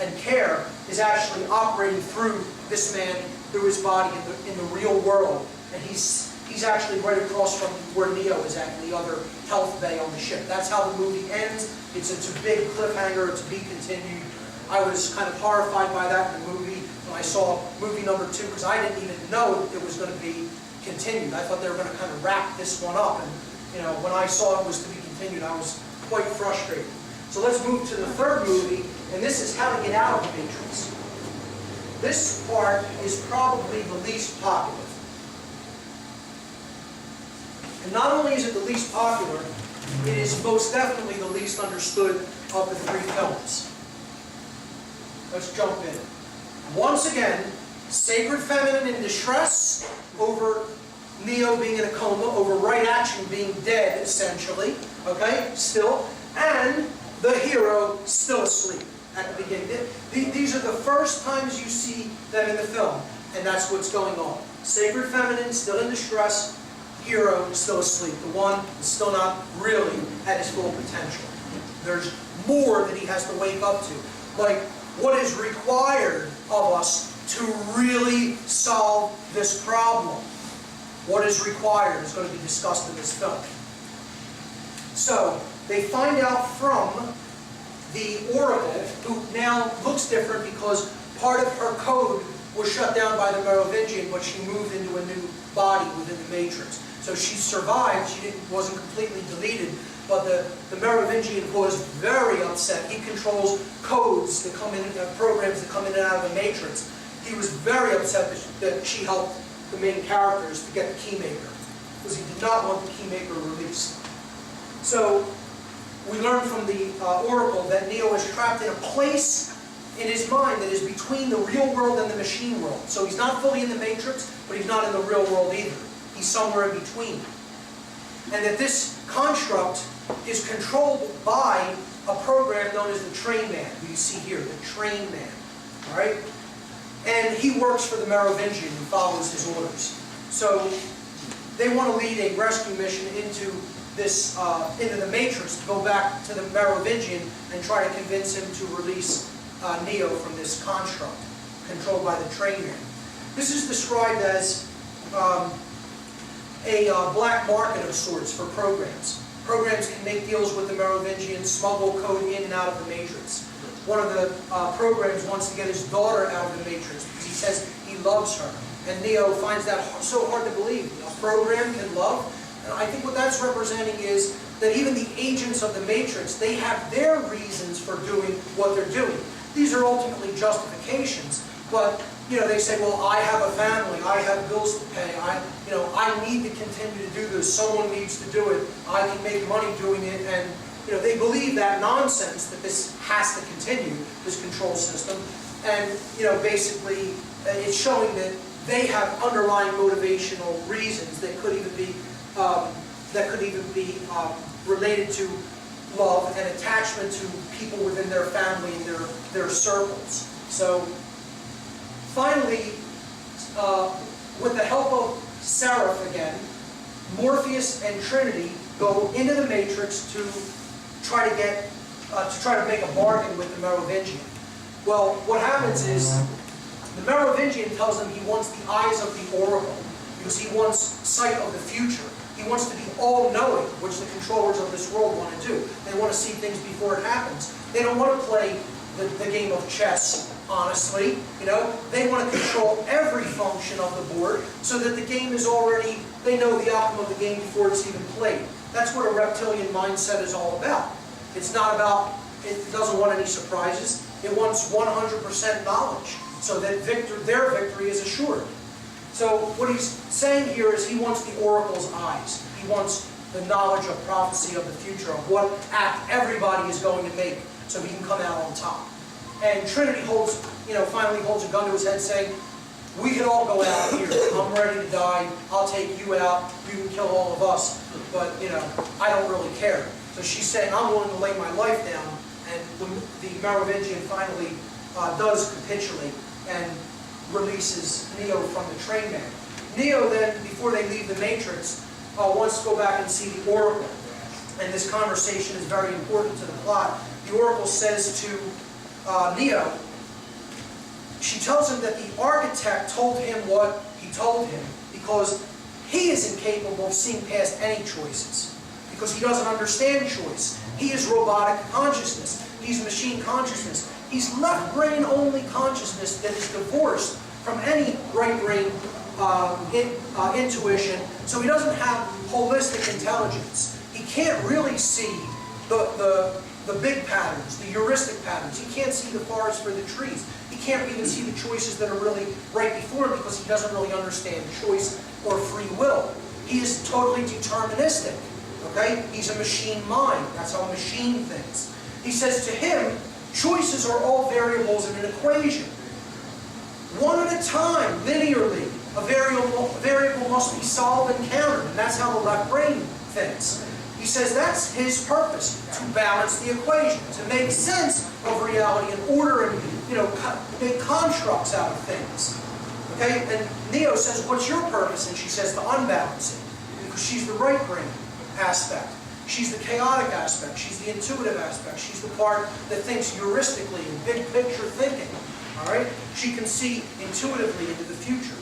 and care is actually operating through this man, through his body in the real world. And he's actually right across from where Neo is at, in the other health bay on the ship. That's how the movie ends. It's a big cliffhanger to be continued. I was kind of horrified by that in the movie when I saw movie number 2, because I didn't even know it was going to be continued. I thought they were going to kind of wrap this one up, and you know, when I saw it was to be continued, I was quite frustrated. So let's move to the third movie, and this is How to Get Out of the Matrix. This part is probably the least popular. And not only is it the least popular, it is most definitely the least understood of the 3 films. Let's jump in. Once again, sacred feminine in distress over Neo being in a coma, over right action being dead, essentially, okay, still, and the hero still asleep at the beginning. These are the first times you see them in the film, and that's what's going on. Sacred feminine, still in distress, hero still asleep. The one is still not really at his full potential. There's more that he has to wake up to. Like, what is required of us to really solve this problem? What is required is going to be discussed in this film. So, they find out from the Oracle, who now looks different because part of her code was shut down by the Merovingian, but she moved into a new body within the Matrix. So she survived, wasn't completely deleted, but the Merovingian was very upset. He controls codes that come in, programs that come in and out of the Matrix. He was very upset that she helped the main characters to get the Keymaker, because he did not want the Keymaker released. So we learn from the Oracle that Neo is trapped in a place in his mind that is between the real world and the machine world. So he's not fully in the Matrix, but he's not in the real world either. He's somewhere in between. And that this construct is controlled by a program known as the Train Man, who you see here, the Train Man. All right? And he works for the Merovingian and follows his orders. So they want to lead a rescue mission into this, into the Matrix, to go back to the Merovingian and try to convince him to release Neo from this construct controlled by the Train Man. This is described as a black market of sorts for programs. Programs can make deals with the Merovingian, smuggle code in and out of the Matrix. One of the programs wants to get his daughter out of the Matrix because he says he loves her. And Neo finds that so hard to believe. A program can love. And I think what that's representing is that even the agents of the Matrix, they have their reasons for doing what they're doing. These are ultimately justifications, but they say, well, I have a family, I have bills to pay, I need to continue to do this, someone needs to do it, I can make money doing it, and they believe that nonsense, that this has to continue, this control system, and basically it's showing that they have underlying motivational reasons that could even be related to love and attachment to people within their family and their circles. So finally, with the help of Seraph again, Morpheus and Trinity go into the Matrix to try to make a bargain with the Merovingian. Well, what happens is the Merovingian tells him he wants the eyes of the Oracle because he wants sight of the future. He wants to be all-knowing, which the controllers of this world want to do. They want to see things before it happens. They don't want to play the game of chess, honestly. They want to control every function of the board so that the game is already, they know the outcome of the game before it's even played. That's what a reptilian mindset is all about. It's not about, it doesn't want any surprises. It wants 100% knowledge so that their victory is assured. So what he's saying here is he wants the Oracle's eyes. He wants the knowledge of prophecy of the future, of what act everybody is going to make so he can come out on top. And Trinity finally holds a gun to his head saying, we can all go out here. I'm ready to die. I'll take you out. You can kill all of us. But, I don't really care. So she's saying, I'm willing to lay my life down. And the Merovingian finally does capitulate and releases Neo from the Train Man. Neo then, before they leave the Matrix, wants to go back and see the Oracle. And this conversation is very important to the plot. The Oracle says to Neo, she tells him that the architect told him what he told him because he is incapable of seeing past any choices. Because he doesn't understand choice. He is robotic consciousness. He's machine consciousness. He's left brain only consciousness that is divorced from any right brain intuition. So he doesn't have holistic intelligence. He can't really see the big patterns, the heuristic patterns. He can't see the forest for the trees. He can't even see the choices that are really right before him because he doesn't really understand choice or free will. He is totally deterministic. Okay? He's a machine mind. That's how a machine thinks. He says to him, choices are all variables in an equation. One at a time, linearly. A variable must be solved and countered, and that's how the left brain thinks. He says that's his purpose, to balance the equation, to make sense of reality and order and, make constructs out of things. Okay? And Neo says, what's your purpose? And she says to unbalance it, because she's the right brain aspect. She's the chaotic aspect. She's the intuitive aspect. She's the part that thinks heuristically and big picture thinking. All right? She can see intuitively into the future.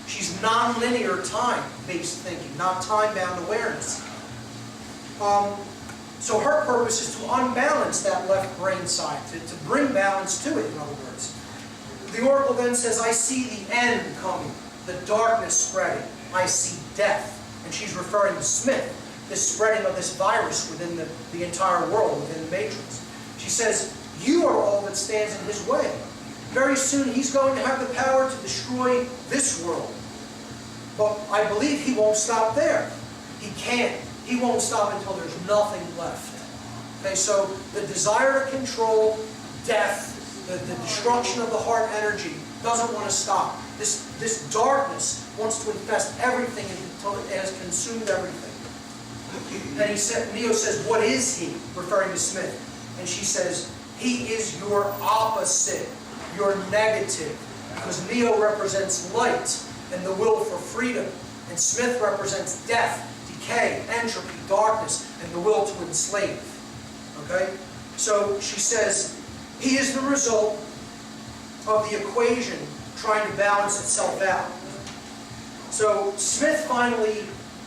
She's non-linear time-based thinking, not time-bound awareness. So her purpose is to unbalance that left brain side, to bring balance to it, in other words. The oracle then says, I see the end coming, the darkness spreading. I see death. And she's referring to Smith, this spreading of this virus within the entire world, within the matrix. She says, you are all that stands in his way. Very soon he's going to have the power to destroy this world. But I believe he won't stop there. He can't. He won't stop until there's nothing left. Okay, so the desire to control death, the destruction of the heart energy, doesn't want to stop. This darkness wants to infest everything until it has consumed everything. And Neo says, what is he? Referring to Smith. And she says, he is your opposite, your negative. Because Neo represents light and the will for freedom. And Smith represents death, decay, entropy, darkness, and the will to enslave. Okay? So she says, he is the result of the equation trying to balance itself out. So Smith finally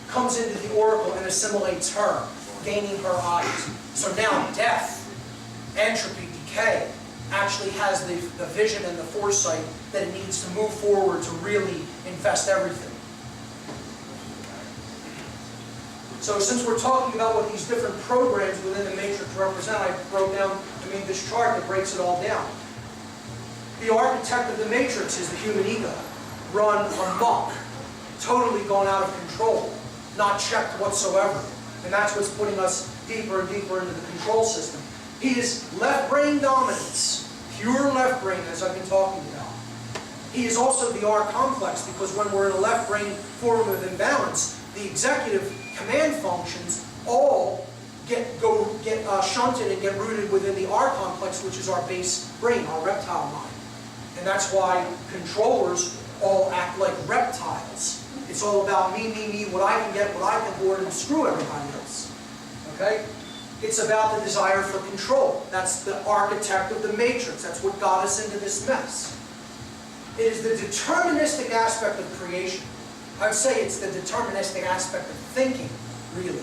comes into the oracle and assimilates her, gaining her eyes. So now death, entropy, decay, actually has the vision and the foresight that it needs to move forward to really infest everything. So since we're talking about what these different programs within the matrix represent, I wrote down, this chart that breaks it all down. The architect of the matrix is the human ego, run amok, totally gone out of control, not checked whatsoever. And that's what's putting us deeper and deeper into the control system. He is left brain dominance, pure left brain, as I've been talking about. He is also the R complex, because when we're in a left brain form of imbalance, the executive command functions all get shunted and get rooted within the R complex, which is our base brain, our reptile mind. And that's why controllers all act like reptiles. It's all about me, what I can get, what I can hoard, and screw everybody else. Okay? It's about the desire for control. That's the architect of the matrix. That's what got us into this mess. It is the deterministic aspect of creation. I would say it's the deterministic aspect of thinking, really.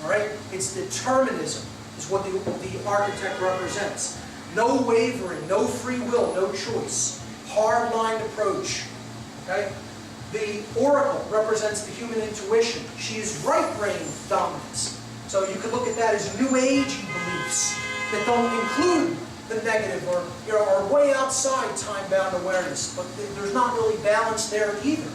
All right? It's determinism is what the architect represents. No wavering, no free will, no choice. Hard-lined approach. Okay? The oracle represents the human intuition. She is right brain dominance. So you could look at that as New Agey beliefs that don't include the negative or are way outside time-bound awareness. But there's not really balance there either.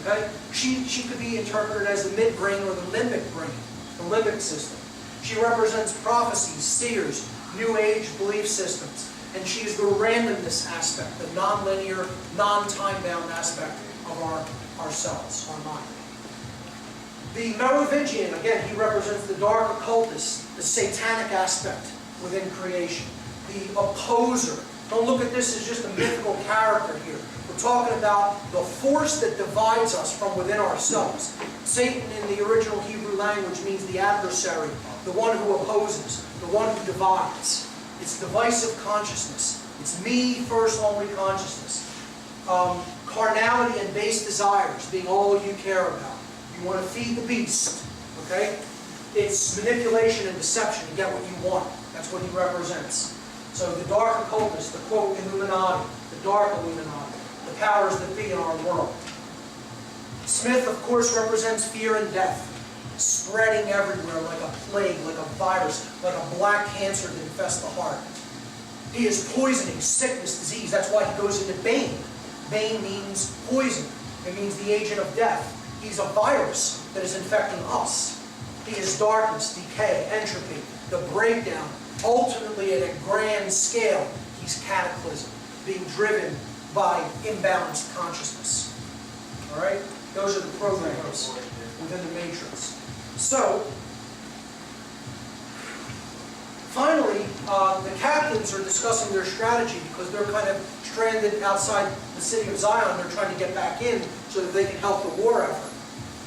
Okay? She could be interpreted as the midbrain or the limbic brain, the limbic system. She represents prophecies, seers, New Age belief systems. And she is the randomness aspect, the non-linear, non-time-bound aspect of ourselves, our mind. The Merovingian, again, he represents the dark occultist, the satanic aspect within creation. The opposer. Don't look at this as just a mythical character here. We're talking about the force that divides us from within ourselves. Satan in the original Hebrew language means the adversary, the one who opposes, the one who divides. It's divisive consciousness. It's me first only consciousness. Carnality and base desires being all you care about. You want to feed the beast. Okay? It's manipulation and deception to get what you want. That's what he represents. So the dark occultist, the quote Illuminati, the dark Illuminati, the powers that be in our world. Smith, of course, represents fear and death, spreading everywhere like a plague, like a virus, like a black cancer that infests the heart. He is poisoning, sickness, disease. That's why he goes into Bane. Bane means poison. It means the agent of death. He's a virus that is infecting us. He is darkness, decay, entropy, the breakdown. Ultimately, at a grand scale, he's cataclysm, being driven by imbalanced consciousness. All right? Those are the programs within the matrix. So, finally, the captains are discussing their strategy because they're kind of stranded outside the city of Zion. They're trying to get back in so that they can help the war effort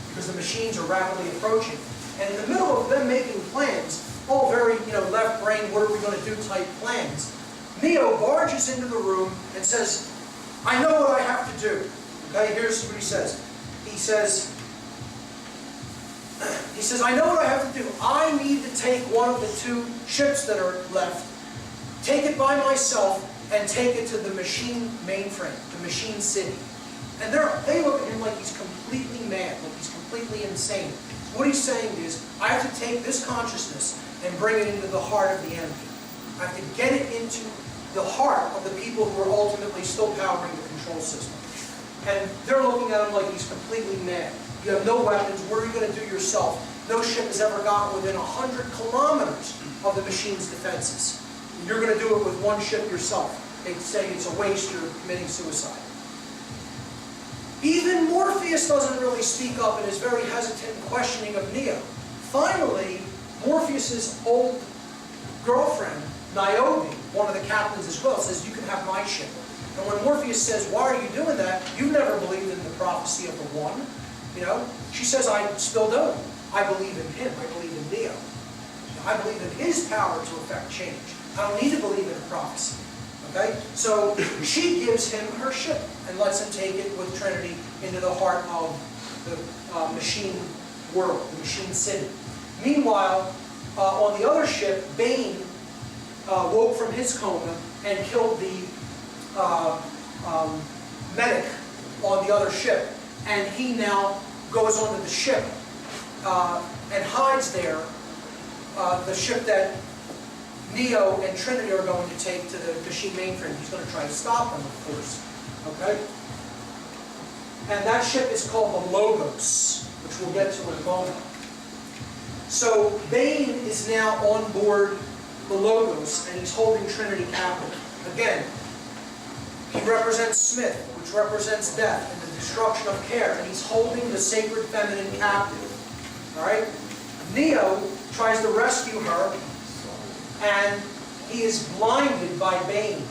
because the machines are rapidly approaching. And in the middle of them making plans, all very, left brain, what are we going to do type plans, Neo barges into the room and says, I know what I have to do. Okay, here's what he says. He says, I know what I have to do. I need to take one of the 2 ships that are left, take it by myself, and take it to the machine mainframe, the machine city. And they look at him like he's completely mad, like he's completely insane. What he's saying is, I have to take this consciousness and bring it into the heart of the enemy. I have to get it into the heart of the people who are ultimately still powering the control system. And they're looking at him like he's completely mad. You have no weapons. What are you going to do yourself? No ship has ever gotten within 100 kilometers of the machine's defenses. You're going to do it with 1 ship yourself. They say it's a waste, you're committing suicide. Even Morpheus doesn't really speak up and is very hesitant and questioning of Neo. Finally, Morpheus's old girlfriend, Niobe, one of the captains as well, says, you can have my ship. And when Morpheus says, why are you doing that? You've never believed in the prophecy of the One. She says, I still don't. I believe in him. I believe in Neo. I believe in his power to effect change. I don't need to believe in a prophecy. Okay? So she gives him her ship and lets him take it with Trinity into the heart of the machine world, the machine city. Meanwhile, on the other ship, Bane woke from his coma and killed the medic on the other ship. And he now goes onto the ship and hides there, the ship that Neo and Trinity are going to take to the machine mainframe. He's going to try to stop them, of course. Okay? And that ship is called the Logos, which we'll get to in a moment. So Bane is now on board the Logos, and he's holding Trinity captive. Again, he represents Smith, which represents death and the destruction of care, and he's holding the sacred feminine captive. All right? Neo tries to rescue her, and he is blinded by Bane.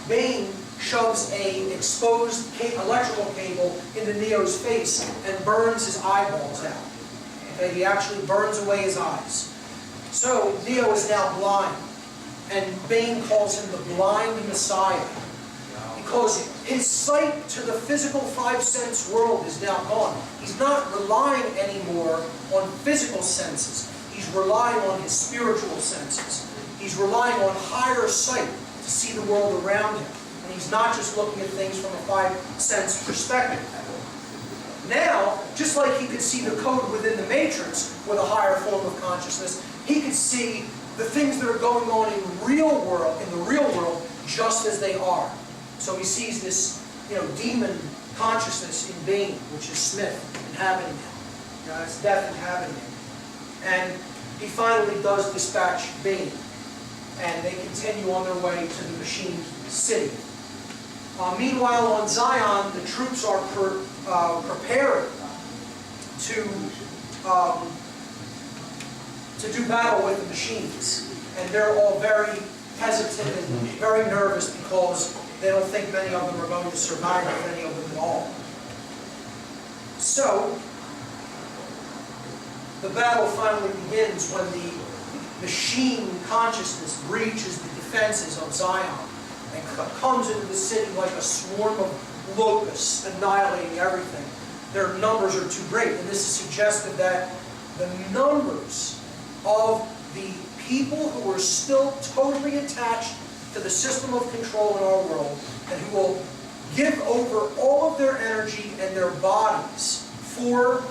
Bane shoves an exposed electrical cable into Neo's face and burns his eyeballs out. Okay? He actually burns away his eyes. So Neo is now blind, and Bane calls him the blind Messiah. Because his sight to the physical 5-sense world is now gone. He's not relying anymore on physical senses. He's relying on his spiritual senses. He's relying on higher sight to see the world around him. And he's not just looking at things from a 5-sense perspective. Now, just like he could see the code within the matrix with a higher form of consciousness, he could see the things that are going on in the real world, just as they are. So he sees this, demon consciousness in Bane, which is Smith, inhabiting him. It's death inhabiting him. And he finally does dispatch Bane. And they continue on their way to the machine city. Meanwhile, on Zion, the troops are prepared to do battle with the machines. And they're all very hesitant and very nervous because they don't think many of them are going to survive, if any of them at all. So, the battle finally begins when the machine consciousness breaches the defenses of Zion and comes into the city like a swarm of locusts, annihilating everything. Their numbers are too great, and this is suggestive that the numbers of the people who are still totally attached to the system of control in our world, and who will give over all of their energy and their bodies for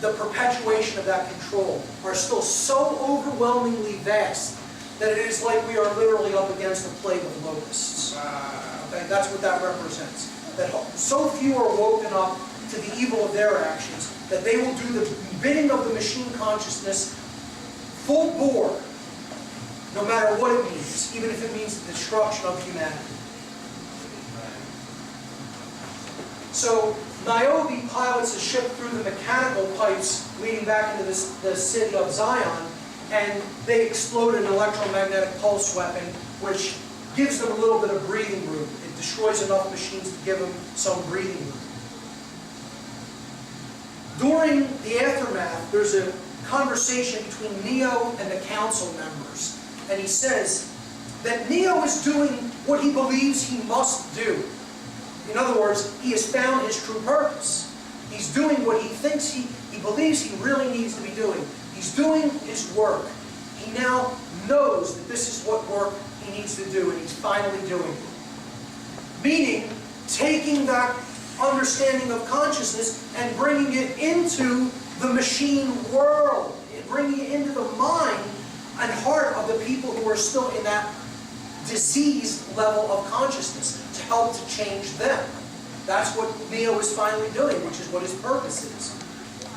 the perpetuation of that control, are still so overwhelmingly vast that it is like we are literally up against a plague of locusts. Okay? That's what that represents. That so few are woken up to the evil of their actions that they will do the bidding of the machine consciousness full bore, no matter what it means, even if it means the destruction of humanity. So Niobe pilots a ship through the mechanical pipes leading back into the city of Zion, and they explode an electromagnetic pulse weapon, which gives them a little bit of breathing room. It destroys enough machines to give them some breathing room. During the aftermath, there's a conversation between Neo and the council members, and he says that Neo is doing what he believes he must do. In other words, he has found his true purpose. He's doing what he thinks he believes he really needs to be doing. He's doing his work. He now knows that this is what work he needs to do, and he's finally doing it. Meaning, taking that understanding of consciousness and bringing it into the machine world, bringing it into the mind and heart of the people who are still in that diseased level of consciousness, to help to change them. That's what Neo is finally doing, which is what his purpose is.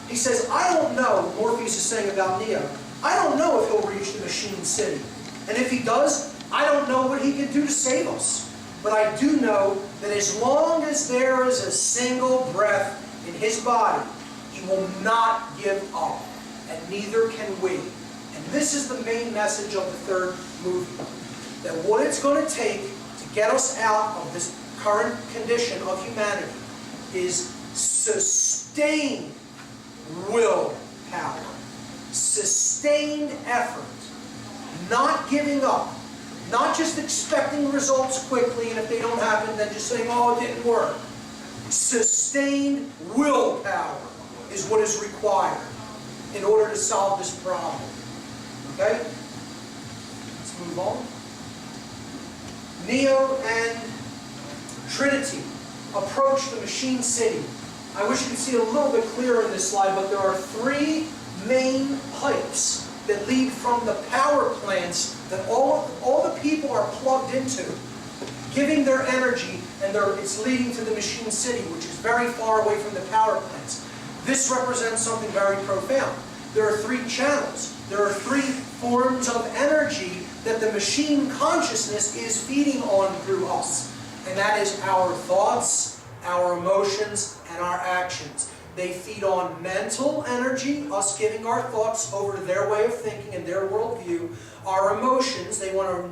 He says, I don't know, Morpheus is saying about Neo, I don't know if he'll reach the machine city. And if he does, I don't know what he can do to save us. But I do know that as long as there is a single breath in his body, he will not give up, and neither can we. And this is the main message of the third movie. That what it's going to take to get us out of this current condition of humanity is sustained willpower, sustained effort, not giving up, not just expecting results quickly, and if they don't happen, then just saying, oh, it didn't work. Sustained willpower is what is required in order to solve this problem. Okay? Let's move on. Neo and Trinity approach the machine city. I wish you could see it a little bit clearer in this slide, but there are three main pipes that lead from the power plants that all the people are plugged into, giving their energy, and it's leading to the machine city, which is very far away from the power plants. This represents something very profound. There are three channels. There are three forms of energy that the machine consciousness is feeding on through us. And that is our thoughts, our emotions, and our actions. They feed on mental energy, us giving our thoughts over to their way of thinking and their worldview. Our emotions, they want to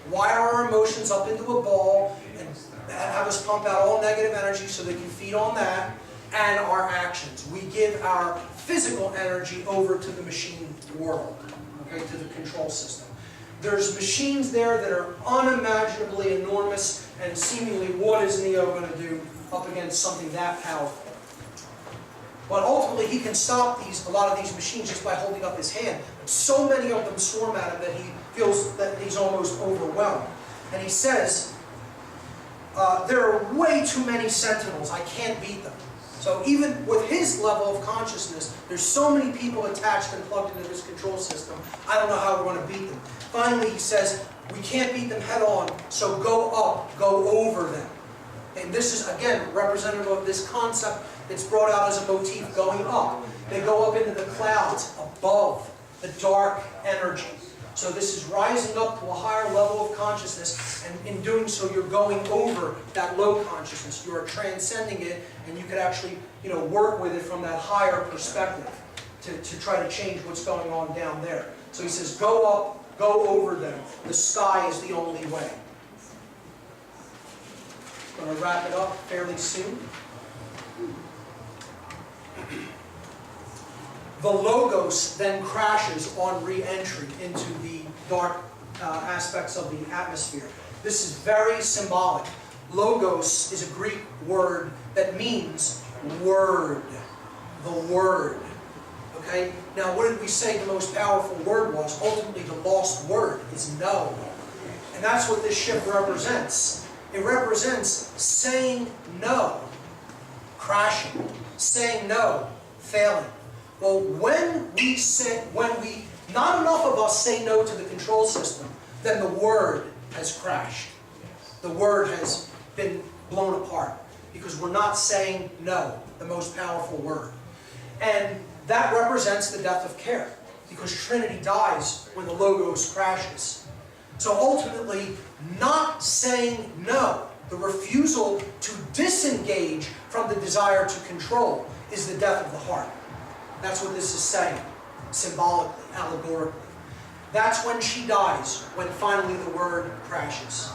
wire our emotions up into a ball and have us pump out all negative energy so they can feed on that. And our actions. We give our physical energy over to the machine world, okay, to the control system. There's machines there that are unimaginably enormous, and seemingly what is Neo going to do up against something that powerful? But ultimately he can stop a lot of these machines just by holding up his hand. But so many of them swarm at him that he feels that he's almost overwhelmed. And he says, there are way too many sentinels, I can't beat them. So even with his level of consciousness, there's so many people attached and plugged into this control system, I don't know how we're going to beat them. Finally, he says, we can't beat them head on, so go up, go over them. And this is, again, representative of this concept that's brought out as a motif, going up. They go up into the clouds, above the dark energy. So this is rising up to a higher level of consciousness, and in doing so, you're going over that low consciousness. You are transcending it, and you could actually, work with it from that higher perspective to try to change what's going on down there. So he says, go up, go over them. The sky is the only way. I'm going to wrap it up fairly soon. The Logos then crashes on re-entry into the dark aspects of the atmosphere. This is very symbolic. Logos is a Greek word that means word. The word. Okay? Now, what did we say the most powerful word was? Ultimately, the lost word is no. And that's what this ship represents. It represents saying no, crashing, saying no, failing. Well, not enough of us say no to the control system, then the word has crashed. The word has been blown apart because we're not saying no, the most powerful word. And that represents the death of care, because Trinity dies when the Logos crashes. So ultimately, not saying no, The refusal to disengage from the desire to control is the death of the heart. That's what this is saying, symbolically, allegorically. That's when she dies, when finally the word crashes.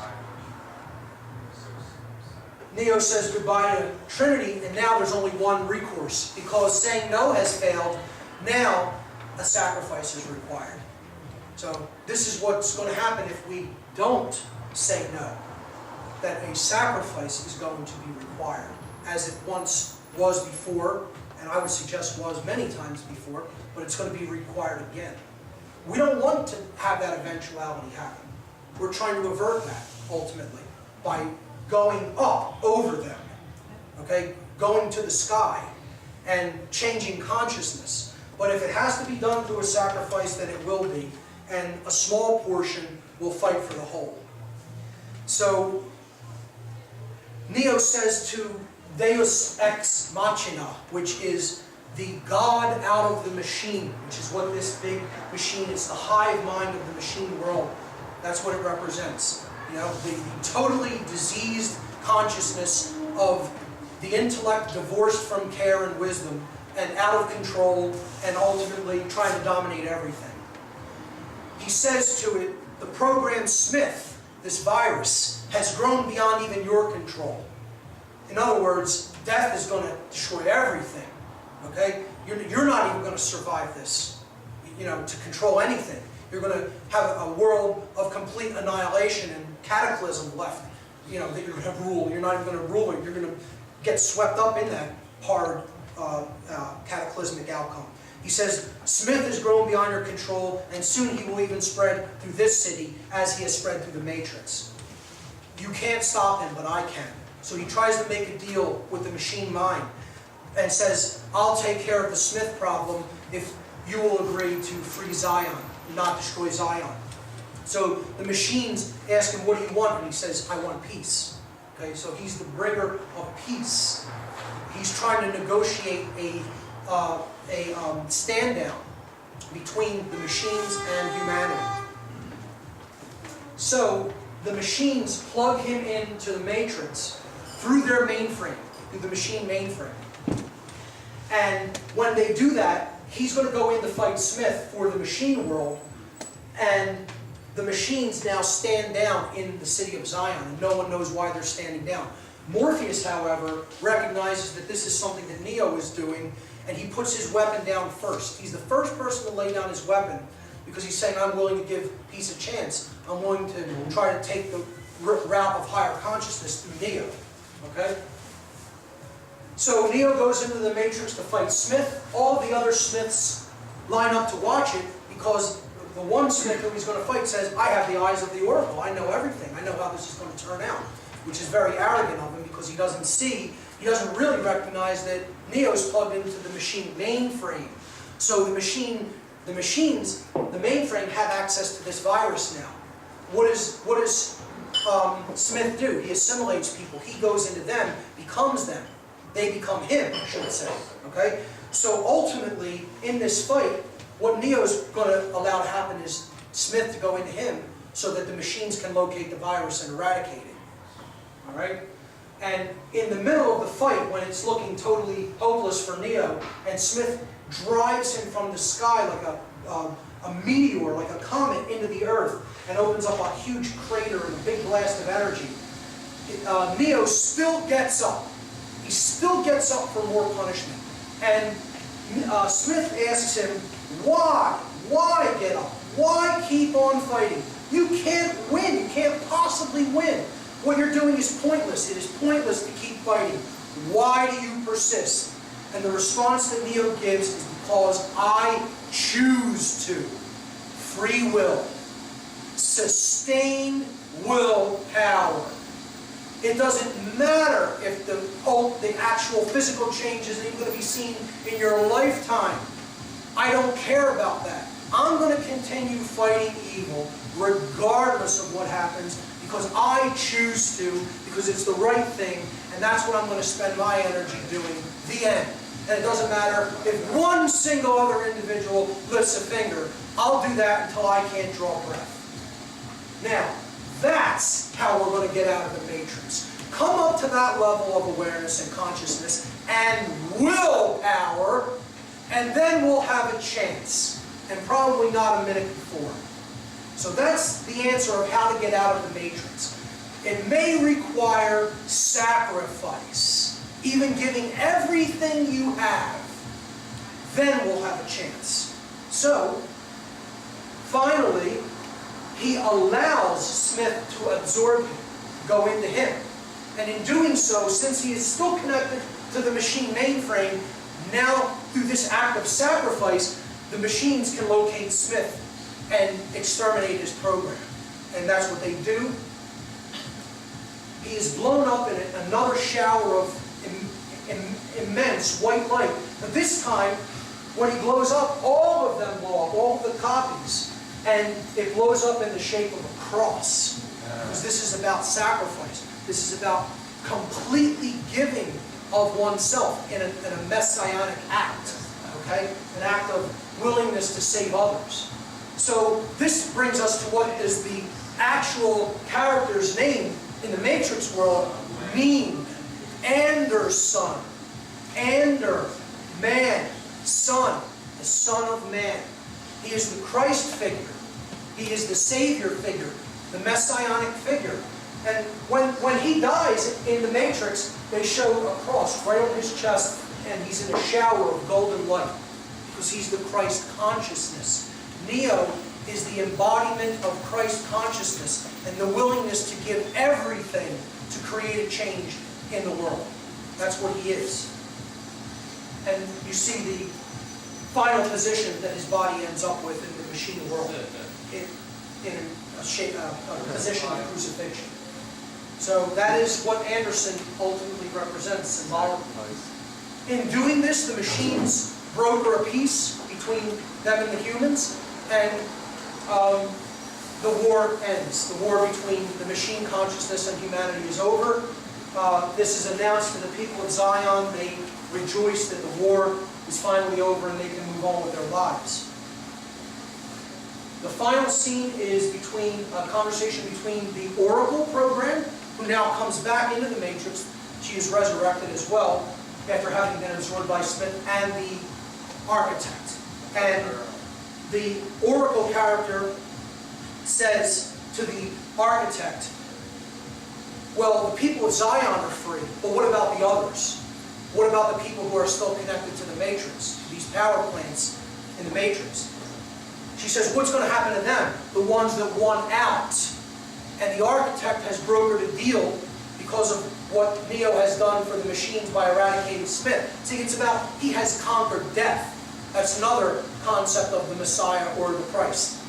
Neo says goodbye to Trinity, and now there's only one recourse. Because saying no has failed, now a sacrifice is required. So this is what's going to happen if we don't say no. That a sacrifice is going to be required, as it once was before, and I would suggest was many times before, but it's going to be required again. We don't want to have that eventuality happen. We're trying to avert that, ultimately, by going up over them, okay? Going to the sky and changing consciousness. But if it has to be done through a sacrifice, then it will be, and a small portion will fight for the whole. So, Neo says to Deus ex machina, which is the God out of the machine, which is what this big machine is, the hive mind of the machine world. That's what it represents. You know, the totally diseased consciousness of the intellect divorced from care and wisdom and out of control and ultimately trying to dominate everything. He says to it, the program Smith, this virus, has grown beyond even your control. In other words, death is going to destroy everything. Okay? You're not even going to survive this, you know, to control anything. You're going to have a world of complete annihilation and cataclysm left, you know, that you're going to rule. You're not even going to rule it. You're going to get swept up in that hard cataclysmic outcome. He says, Smith has grown beyond your control, and soon he will even spread through this city as he has spread through the Matrix. You can't stop him, but I can. So he tries to make a deal with the machine mind and says, I'll take care of the Smith problem if you will agree to free Zion, not destroy Zion. So the machines ask him, what do you want? And he says, I want peace. Okay, so he's the bringer of peace. He's trying to negotiate a stand-down between the machines and humanity. So the machines plug him into the Matrix through their mainframe, through the machine mainframe. And when they do that, he's going to go in to fight Smith for the machine world, and the machines now stand down in the city of Zion, and no one knows why they're standing down. Morpheus, however, recognizes that this is something that Neo is doing, and he puts his weapon down first. He's the first person to lay down his weapon, because he's saying, I'm willing to give peace a chance. I'm willing to try to take the route of higher consciousness through Neo. Okay? So Neo goes into the Matrix to fight Smith. All the other Smiths line up to watch it, because the one Smith who he's going to fight says, I have the eyes of the Oracle. I know everything. I know how this is going to turn out. Which is very arrogant of him, because he doesn't see, he doesn't really recognize that Neo's plugged into the machine mainframe. So the machines, the mainframe have access to this virus now. What does Smith do? He assimilates people. He goes into them, becomes them. They become him, I should say. Okay? So ultimately, in this fight, what Neo's going to allow to happen is Smith to go into him so that the machines can locate the virus and eradicate it. All right? And in the middle of the fight, when it's looking totally hopeless for Neo, and Smith drives him from the sky like a meteor, like a comet, into the earth, and opens up a huge crater and a big blast of energy, Neo still gets up. He still gets up for more punishment. And Smith asks him, why? Why get up? Why keep on fighting? You can't win. You can't possibly win. What you're doing is pointless. It is pointless to keep fighting. Why do you persist? And the response that Neo gives is because I choose to. Free will. Sustained willpower. It doesn't matter if the actual physical change isn't even going to be seen in your lifetime. I don't care about that. I'm going to continue fighting evil regardless of what happens, because I choose to, because it's the right thing, and that's what I'm going to spend my energy doing. The end. And it doesn't matter if one single other individual lifts a finger. I'll do that until I can't draw breath. Now, that's how we're going to get out of the Matrix. come up to that level of awareness and consciousness and willpower, and then we'll have a chance. And probably not a minute before. So that's the answer of how to get out of the matrix. It may require sacrifice, even giving everything you have. Then we'll have a chance. So, finally, he allows Smith to absorb him, go into him. And in doing so, since he is still connected to the machine mainframe, now through this act of sacrifice, the machines can locate Smith and exterminate his program. And that's what they do. He is blown up in another shower of immense white light. But this time, when he blows up, all of them blow up, all of the copies. And it blows up in the shape of a cross. Because this is about sacrifice. This is about completely giving of oneself in a messianic act. Okay? An act of willingness to save others. So this brings us to what is the actual character's name in the Matrix world mean. Anderson. Ander. Man. Son. The Son of Man. He is the Christ figure. He is the Savior figure. The Messianic figure. And when he dies in the Matrix, they show a cross right on his chest, and he's in a shower of golden light. Because he's the Christ consciousness. Neo is the embodiment of Christ consciousness and the willingness to give everything to create a change in the world. That's what he is. And you see the final position that his body ends up with in the machine world, in a position of crucifixion. So that is what Anderson ultimately represents symbolically. In doing this, the machines broker a peace between them and the humans, and the war ends. The war between the machine consciousness and humanity is over. This is announced to the people of Zion. They rejoice that the war is finally over and they can move on with their lives. The final scene is between a conversation between the Oracle program, who now comes back into the Matrix. She is resurrected as well, after having been absorbed by Smith, and the Architect. And the Oracle character says to the Architect, well, the people of Zion are free, but what about the others? What about the people who are still connected to the Matrix, to these power plants in the Matrix? She says, what's going to happen to them? The ones that won out. And the Architect has brokered a deal because of what Neo has done for the machines by eradicating Smith. See, it's about, he has conquered death. That's another concept of the Messiah or the Christ.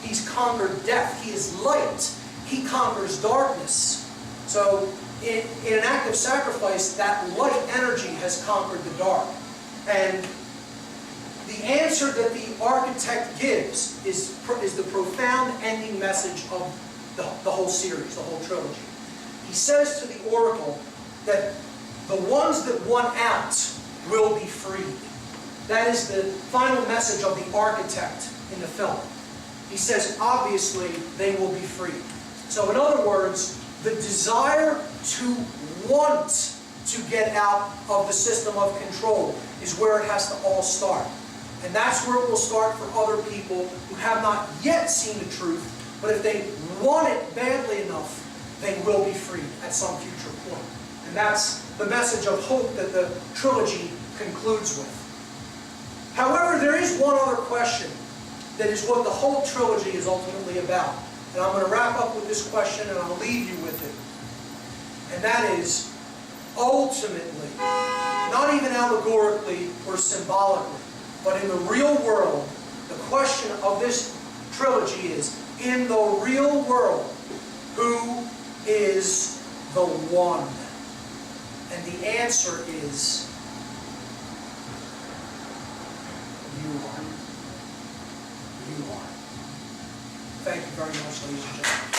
He's conquered death. He is light. He conquers darkness. So, in an act of sacrifice, that light energy has conquered the dark. And the answer that the Architect gives is the profound ending message of the whole series, the whole trilogy. He says to the Oracle that the ones that won out will be freed. That is the final message of the Architect in the film. He says, obviously, they will be freed. So in other words, the desire to want to get out of the system of control is where it has to all start. And that's where it will start for other people who have not yet seen the truth, but if they want it badly enough, they will be freed at some future point. And that's the message of hope that the trilogy concludes with. However, there is one other question that is what the whole trilogy is ultimately about. And I'm going to wrap up with this question and I'll leave you with it. And that is, ultimately, not even allegorically or symbolically, but in the real world, the question of this trilogy is, in the real world, who is the one? And the answer is, you are. You are. Thank you very much, ladies and gentlemen.